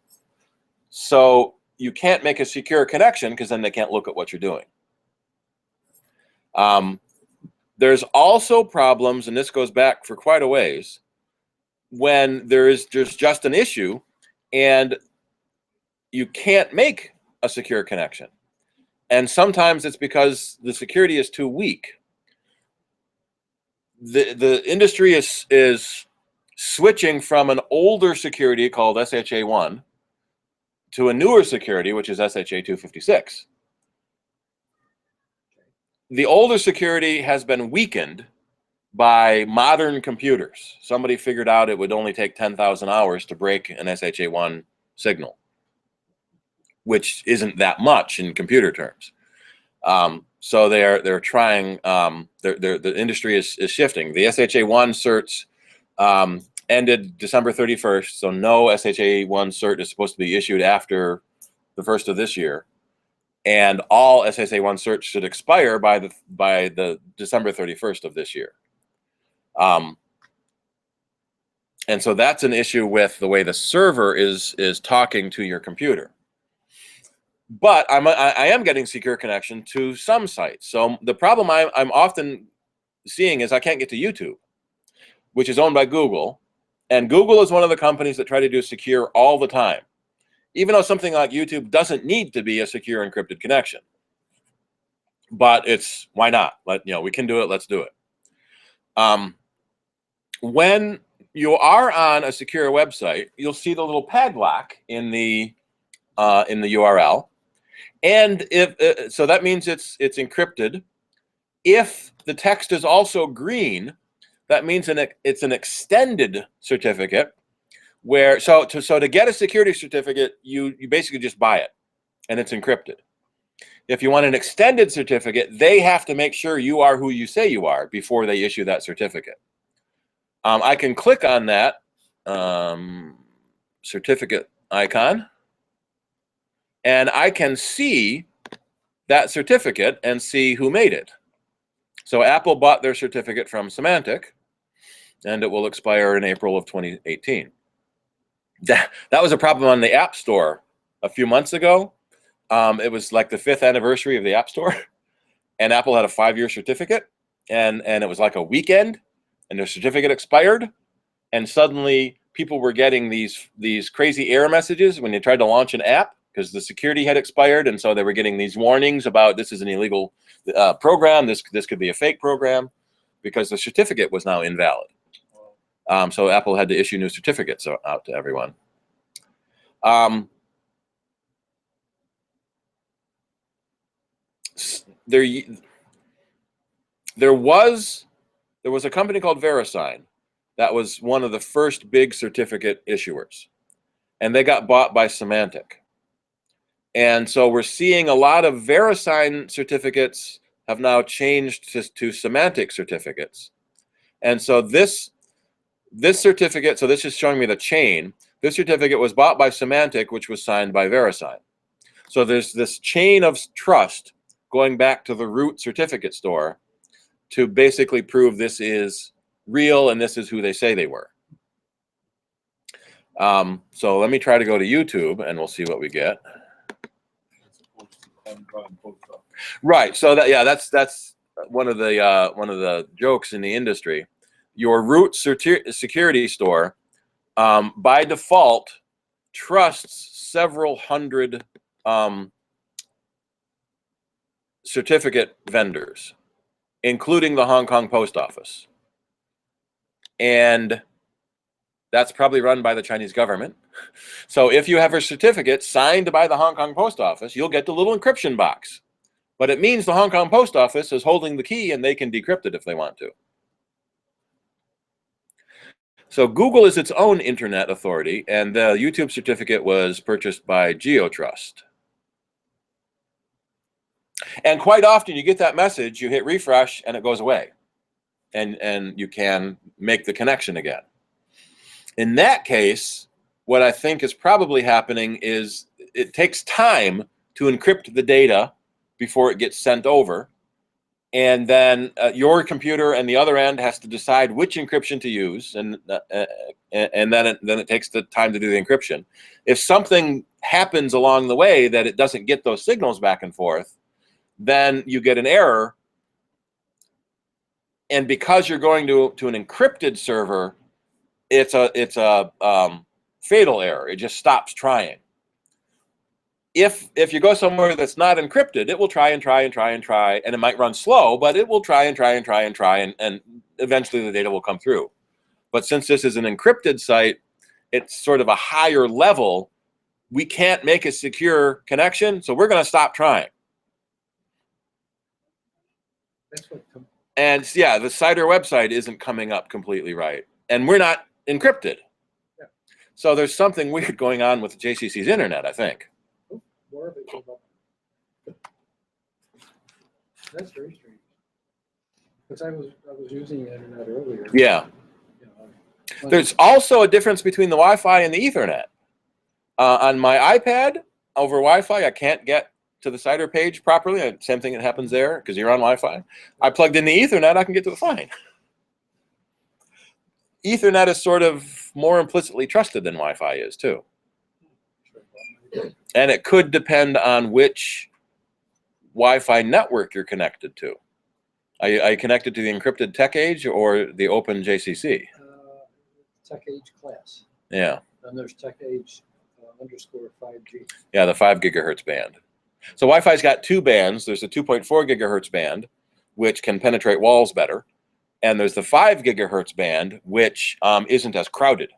So you can't make a secure connection because then they can't look at what you're doing. There's also problems, and this goes back for quite a ways, when there's just an issue and you can't make a secure connection. And sometimes it's because the security is too weak. The industry is switching from an older security called SHA-1 to a newer security, which is SHA-256. The older security has been weakened by modern computers. Somebody figured out it would only take 10,000 hours to break an SHA-1 signal, which isn't that much in computer terms. So they're trying. The industry is shifting. The SHA-1 certs ended December 31st, so no SHA-1 cert is supposed to be issued after the 1st of this year. And all SSA1 certs should expire by the December 31st of this year. And so that's an issue with the way the server is talking to your computer. But I am getting secure connection to some sites. So the problem I'm often seeing is I can't get to YouTube, which is owned by Google. And Google is one of the companies that try to do secure all the time, even though something like YouTube doesn't need to be a secure encrypted connection. But why not? We can do it. Let's do it. When you are on a secure website, you'll see the little padlock in the URL, and so that means it's encrypted. If the text is also green, that means it's an extended certificate. Where so to get a security certificate, you basically just buy it, and it's encrypted. If you want an extended certificate, they have to make sure you are who you say you are before they issue that certificate. I can click on that certificate icon, and I can see that certificate and see who made it. So Apple bought their certificate from Symantec, and it will expire in April of 2018. That was a problem on the App Store a few months ago. It was like the 5th anniversary of the App Store, and Apple had a 5-year certificate, and it was like a weekend, and their certificate expired, and suddenly people were getting these crazy error messages when they tried to launch an app because the security had expired, and so they were getting these warnings about this is an illegal program, this could be a fake program, because the certificate was now invalid. So Apple had to issue new certificates out to everyone. There was a company called VeriSign that was one of the first big certificate issuers, and they got bought by Symantec. And so we're seeing a lot of VeriSign certificates have now changed to Symantec certificates. And so this certificate, so this is showing me the chain. This certificate was bought by Symantec, which was signed by VeriSign. So there's this chain of trust going back to the root certificate store to basically prove this is real and this is who they say they were. So let me try to go to YouTube and we'll see what we get. Right. So that's one of the jokes in the industry. Your root security store, by default, trusts several hundred certificate vendors, including the Hong Kong Post Office. And that's probably run by the Chinese government. So if you have a certificate signed by the Hong Kong Post Office, you'll get the little encryption box. But it means the Hong Kong Post Office is holding the key and they can decrypt it if they want to. So Google is its own internet authority, and the YouTube certificate was purchased by GeoTrust. And quite often you get that message, you hit refresh, and it goes away. And you can make the connection again. In that case, what I think is probably happening is it takes time to encrypt the data before it gets sent over. And then your computer and the other end has to decide which encryption to use, and then it takes the time to do the encryption. If something happens along the way that it doesn't get those signals back and forth, then you get an error. And because you're going to an encrypted server, it's a fatal error. It just stops trying. If you go somewhere that's not encrypted, it will try and try and try and try, and it might run slow, but it will try and try and try and try, and eventually the data will come through. But since this is an encrypted site, it's sort of a higher level. We can't make a secure connection, so we're going to stop trying. And yeah, the CIDER website isn't coming up completely right, and we're not encrypted. Yeah. So there's something weird going on with JCC's internet, I think. More of it came up. That's very strange. Because I was using the internet earlier. Yeah. You know, There's also a difference between the Wi-Fi and the Ethernet. On my iPad, over Wi-Fi, I can't get to the CIDER page properly. Same thing that happens there because you're on Wi-Fi. I plugged in the Ethernet, I can get to it fine. Ethernet is sort of more implicitly trusted than Wi-Fi is too. And it could depend on which Wi-Fi network you're connected to. Are you connected to the encrypted Tech Age or the open JCC? Tech Age class. Yeah. And there's Tech Age _ 5G. Yeah, the 5 gigahertz band. So Wi-Fi's got 2 bands. There's the 2.4 gigahertz band, which can penetrate walls better. And there's the 5 gigahertz band, which isn't as crowded.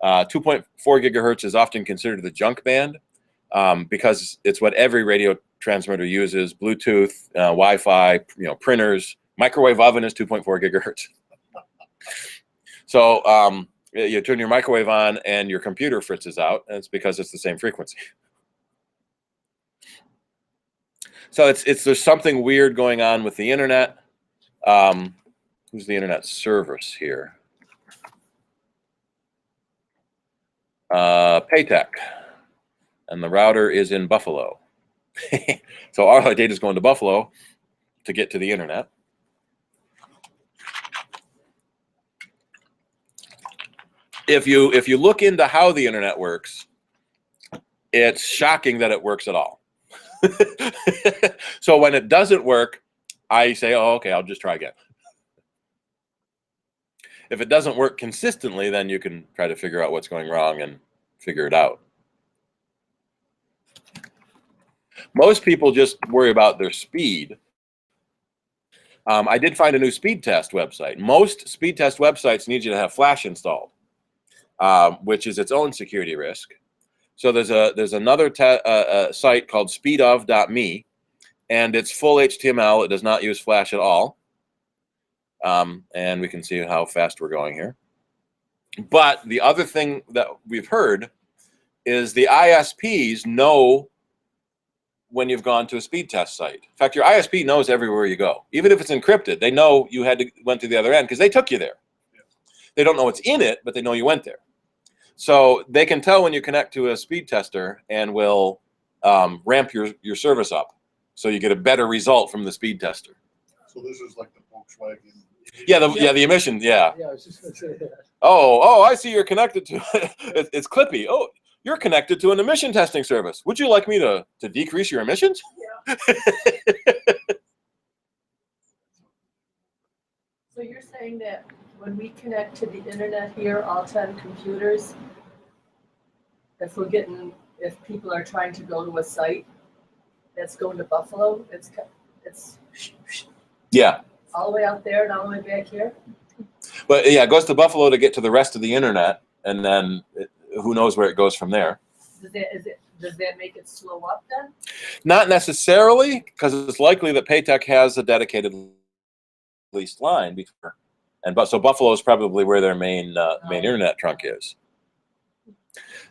2.4 gigahertz is often considered the junk band because it's what every radio transmitter uses: Bluetooth, Wi-Fi, printers. Microwave oven is 2.4 gigahertz. So you turn your microwave on and your computer fritzes out, and it's because it's the same frequency. So there's something weird going on with the internet. Who's the internet service here? Paytech, and the router is in Buffalo. So all our data is going to Buffalo to get to the internet. If you look into how the internet works, it's shocking that it works at all. So when it doesn't work, I say, oh, okay, I'll just try again. If it doesn't work consistently, then you can try to figure out what's going wrong and figure it out. Most people just worry about their speed. I did find a new speed test website. Most speed test websites need you to have Flash installed, which is its own security risk. So there's another site called speedof.me, and it's full HTML. It does not use Flash at all. And we can see how fast we're going here. But the other thing that we've heard is the ISPs know when you've gone to a speed test site. In fact, your ISP knows everywhere you go. Even if it's encrypted, they know you went to the other end because they took you there. They don't know what's in it, but they know you went there. So they can tell when you connect to a speed tester and will ramp your service up so you get a better result from the speed tester. So this is like the Volkswagen. Yeah, the emission, yeah. Yeah, I was just gonna say that. Oh, I see you're connected to it's Clippy. Oh, you're connected to an emission testing service. Would you like me to decrease your emissions? Yeah. So you're saying that when we connect to the internet here, all 10 computers, if people are trying to go to a site that's going to Buffalo, it's Yeah. all the way out there and all the way back here? But yeah, it goes to Buffalo to get to the rest of the internet, and then who knows where it goes from there. Does that make it slow up then? Not necessarily, because it's likely that Paytech has a dedicated leased line before, so Buffalo is probably where their main internet trunk is.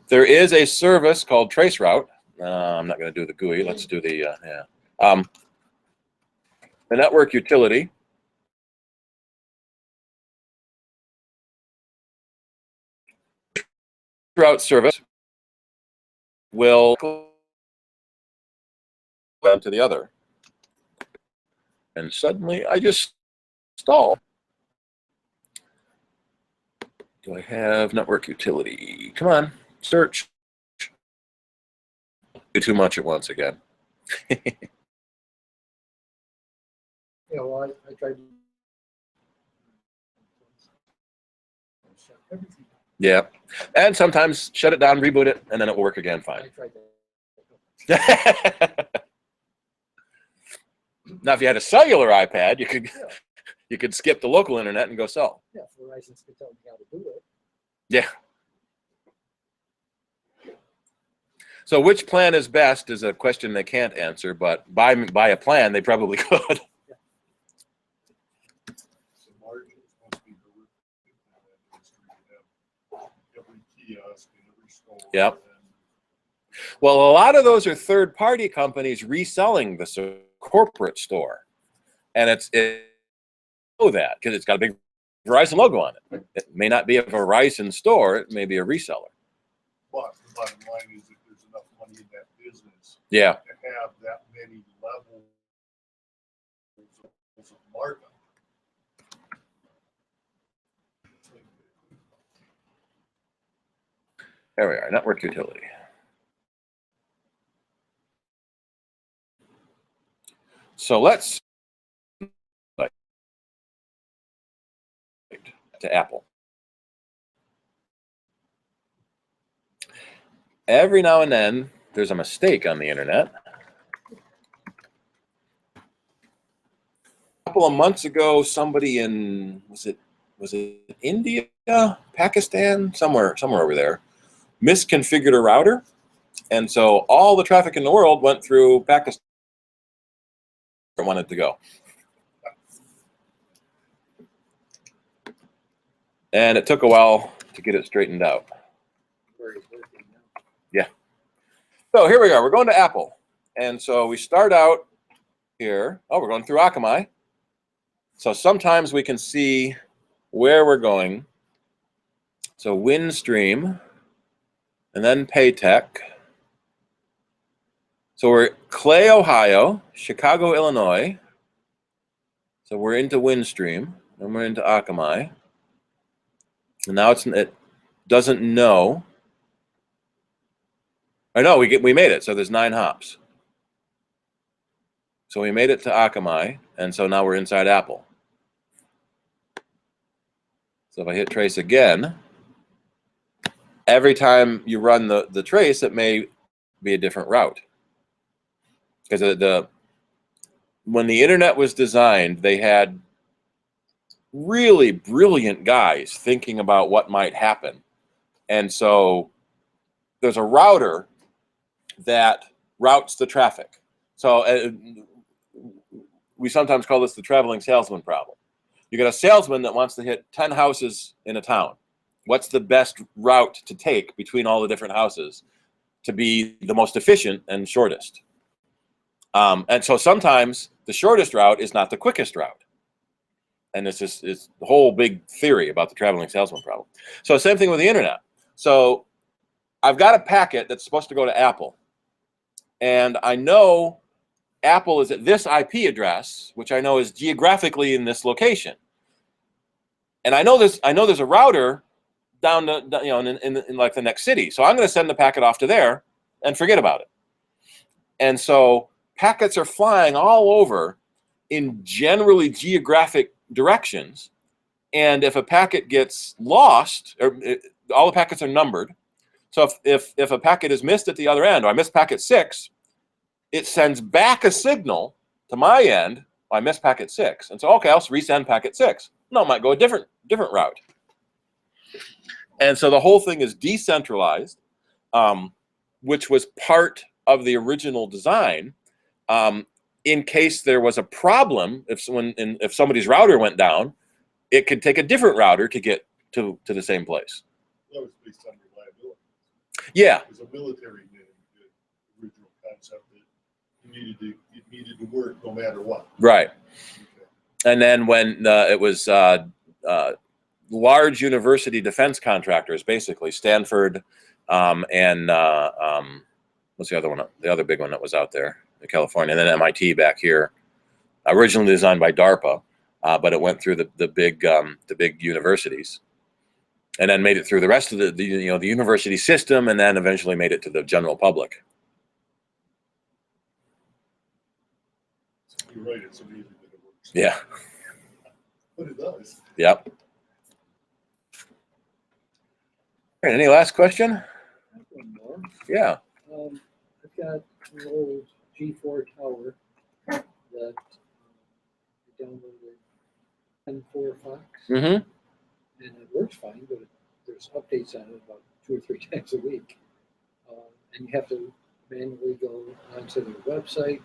There is a service called Traceroute. I'm not going to do the GUI. Let's do the the network utility. Traceroute service will go to the other, and suddenly I just stall. Do I have network utility? Come on, search. Do too much at once again. Yeah, well, I tried. Shut everything down. Yeah, and sometimes shut it down, reboot it, and then it will work again fine. I tried that. Now, if you had a cellular iPad, you could skip the local internet and go cell. Yeah, Verizon's could tell me how to do it. Yeah. So which plan is best is a question they can't answer, but buy a plan they probably could. The margins must be horrific in that industry. You have every kiosk in every store. Yep. Well, a lot of those are third-party companies reselling the corporate store, and it know that because it's got a big Verizon logo on it. It may not be a Verizon store; it may be a reseller. But the bottom line is that there's enough money in that business Yeah. to have that many levels of markup. There we are, network utility. So let's to Apple. Every now and then, there's a mistake on the internet. A couple of months ago, somebody in was it India, Pakistan, somewhere over there, misconfigured a router, and so all the traffic in the world went through Pakistan. I wanted to go, and it took a while to get it straightened out. Yeah. So here we are. We're going to Apple, and so we start out here. Oh, we're going through Akamai. So sometimes we can see where we're going. So Windstream, and then Paytech. So we're Clay, Ohio, Chicago, Illinois. So we're into Windstream, and we're into Akamai. And now it doesn't know. I know we made it. So there's 9 hops. So we made it to Akamai, and so now we're inside Apple. So if I hit trace again, every time you run the trace, it may be a different route. Because when the internet was designed, they had really brilliant guys thinking about what might happen. And so there's a router that routes the traffic. So we sometimes call this the traveling salesman problem. You got a salesman that wants to hit 10 houses in a town. What's the best route to take between all the different houses to be the most efficient and shortest? And so sometimes the shortest route is not the quickest route. And it's the whole big theory about the traveling salesman problem. So same thing with the internet. So I've got a packet that's supposed to go to Apple. And I know Apple is at this IP address, which I know is geographically in this location. And I know there's a router down to, in like the next city. So I'm going to send the packet off to there and forget about it. And so packets are flying all over in generally geographic directions. And if a packet gets lost, all the packets are numbered. So if a packet is missed at the other end, or I missed packet 6, it sends back a signal to my end. I missed packet 6. And so, okay, I'll resend packet 6. No, it might go a different route. And so the whole thing is decentralized, which was part of the original design. In case there was a problem, if somebody's router went down, it could take a different router to get to the same place. That was based on reliability. Yeah. It was a military the original concept that it needed to work no matter what. Right. Okay. And then when it was large university defense contractors, basically Stanford and what's the other one? The other big one that was out there in California, and then MIT back here, originally designed by DARPA, but it went through the big universities, and then made it through the rest of the university system, and then eventually made it to the general public. You're right. It's amazing that it works. Yeah. But it does. Yep. All right, any last question? I have one more. Yeah. I've got an old G4 tower that I downloaded 10.4 Fox, Mm-hmm. and it works fine, but there's updates on it about 2 or 3 times a week. And you have to manually go onto their website,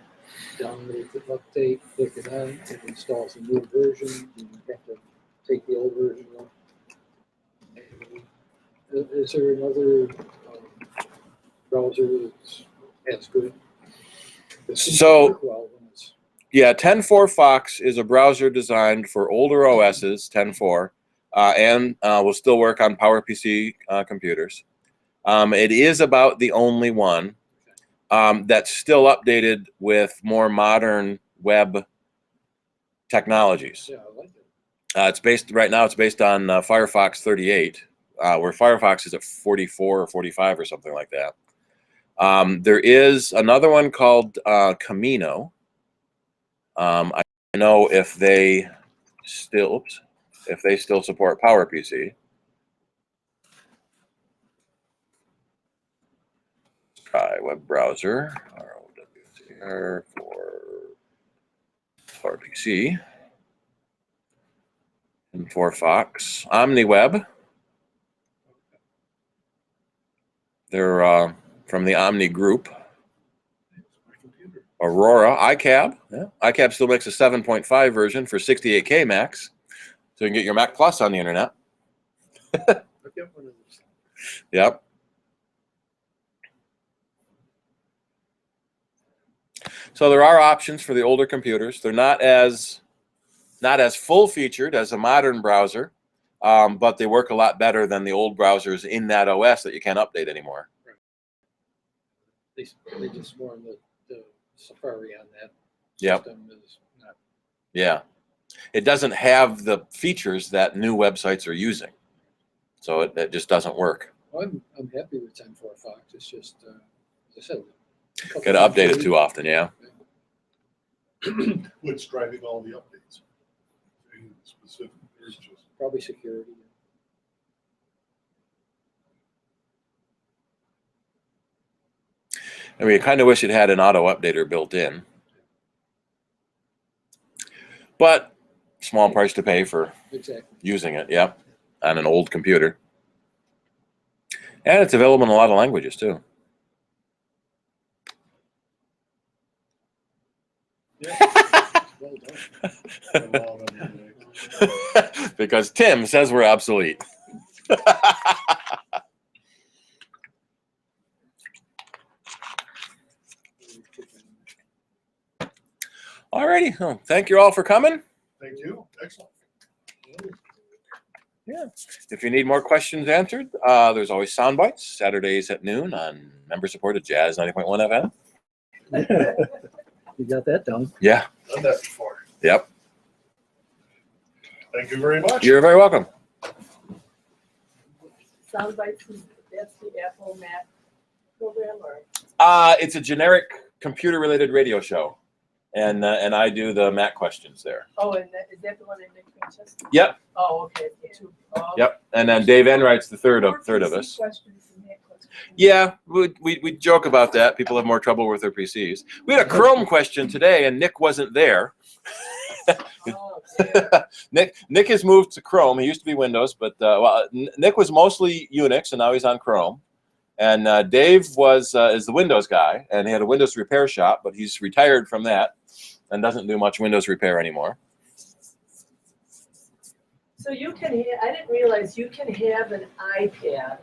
download the update, click it on, it installs a new version, and you have to take the old version off. Is there another browser that's as good? So, yeah, 10.4 Fox is a browser designed for older OSs, 10.4, and will still work on PowerPC computers. It is about the only one that's still updated with more modern web technologies. Yeah, I like it. It's based on Firefox 38, where Firefox is at 44 or 45 or something like that. There is another one called Camino. I know if they still support PowerPC. Try web browser ROWCR for PowerPC. And for Fox, OmniWeb. They're from the Omni group. Aurora, iCab. Yeah. iCab still makes a 7.5 version for 68K Macs. So you can get your Mac Plus on the internet. I've got one of those. Yep. So there are options for the older computers. They're not as full featured as a modern browser, but they work a lot better than the old browsers in that OS that you can't update anymore. They just warn the Safari on that Yep. system is not. Yeah. It doesn't have the features that new websites are using. So it just doesn't work. I'm happy with 10.4 Fox. It's just As I said, a couple Got to times a update it week. too often, yeah. What's driving all the updates? Any specific, or it's just, Probably security. I mean, I kind of wish it had an auto updater built in, but small price to pay for Exactly. using it, yeah, on an old computer. And it's available in a lot of languages too. Well done. allow them to- Because Tim says we're obsolete. Alrighty, well, thank you all for coming. Thank you, excellent. Yeah. If you need more questions answered, there's always sound bites Saturdays at noon on member-supported Jazz 90.1 FM. You got that done. Yeah. Done that before. Yep. Thank you very much. You're very welcome. Soundbites, that's the Apple Mac program, or? It's a generic computer-related radio show, and I do the Mac questions there. Oh, and is that the one in Nick Manchester? Yep. Oh, okay, the two. Oh, Yep. And then Dave Enright's the third of PC us. questions and Mac questions. Yeah, we joke about that. People have more trouble with their PCs. We had a Chrome question today, and Nick wasn't there. Oh, yeah. Nick has moved to Chrome. He used to be Windows, but Nick was mostly Unix, and now he's on Chrome. And Dave is the Windows guy, and he had a Windows repair shop, but he's retired from that and doesn't do much Windows repair anymore. So you can, I didn't realize you can have an iPad,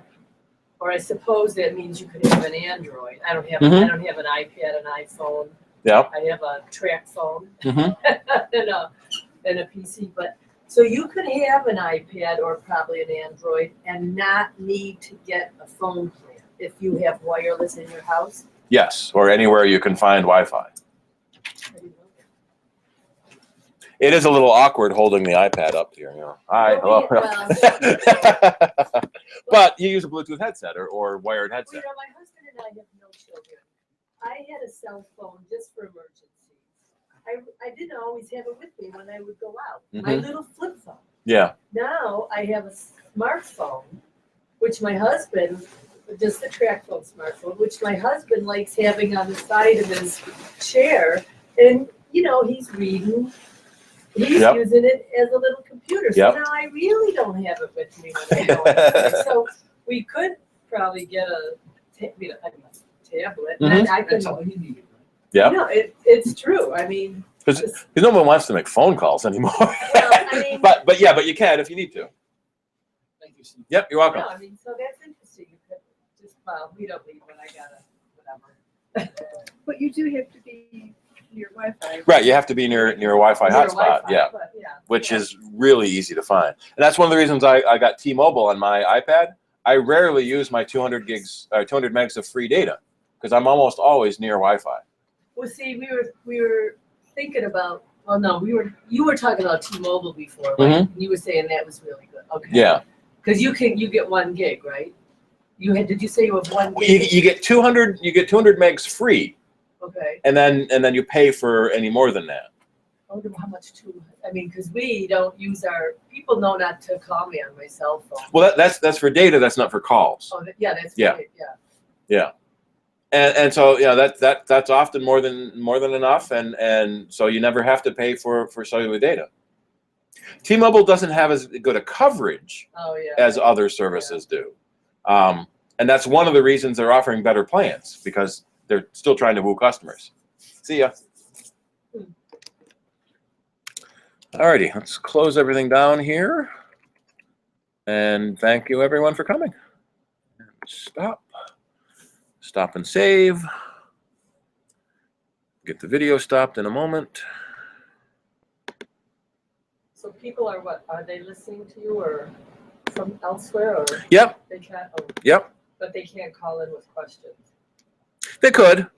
or I suppose that means you could have an Android. I don't have an iPad, an iPhone. Yeah. I have a track phone Mm-hmm. and a PC, but so you could have an iPad or probably an Android and not need to get a phone plan if you have wireless in your house. Yes, or anywhere you can find Wi-Fi. I didn't know that. It is a little awkward holding the iPad up here, you know. Hi, hello. But you use a Bluetooth headset or wired Well, headset. my husband and I have no children. I had a cell phone just for emergencies. I didn't always have it with me when I would go out. My little flip phone. Yeah. Now I have a smartphone, which my husband, just a track phone smartphone, which my husband likes having on the side of his chair. And, you know, he's reading. He's Yep. using it as a little computer. So Yep. now I really don't have it with me when I go outside. So we could probably get a tablet. And I could, That's all you need. Yeah. no, it's true. I mean, Because no one wants to make phone calls anymore. well, I mean, but you can if you need to. Thank you, Steve. Yep, you're welcome. no, I mean, so that's interesting. You could just, well, we don't need one. I got a whatever. But you do have to be near Wi-Fi. Right, you have to be near a Wi-Fi Near hotspot. Wi-Fi, Yeah, but yeah, which yeah. is really easy to find. And that's one of the reasons I got T-Mobile on my iPad. I rarely use my 200 megs of free data because I'm almost always near Wi-Fi. Well, see, we were thinking about. Well, no, you were talking about T-Mobile before. Like, you were saying that was really good. Okay. Yeah. Because you get 1 gig, right? Did you say you have 1 You, gig? you get 200 megs free, Okay. and then you pay for any more than that. I wonder how much I mean, because we don't use people know not to call me on my cell phone. Well, that's for data. That's not for calls. Oh, yeah, that's Yeah. right. Yeah. Yeah. And so that's often more than enough, and so you never have to pay for cellular data. T-Mobile doesn't have as good a coverage Oh, yeah. as other services do, and that's one of the reasons they're offering better plans because they're still trying to woo customers. See ya. Alrighty, let's close everything down here, and thank you everyone for coming. Stop and save. Get the video stopped in a moment. So people are what? Are they listening to you or from elsewhere, or Yep, they can't? Oh, yep, but they can't call in with questions. they could.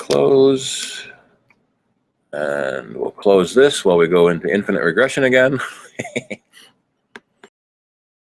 close. And we'll close this while we go into infinite regression again.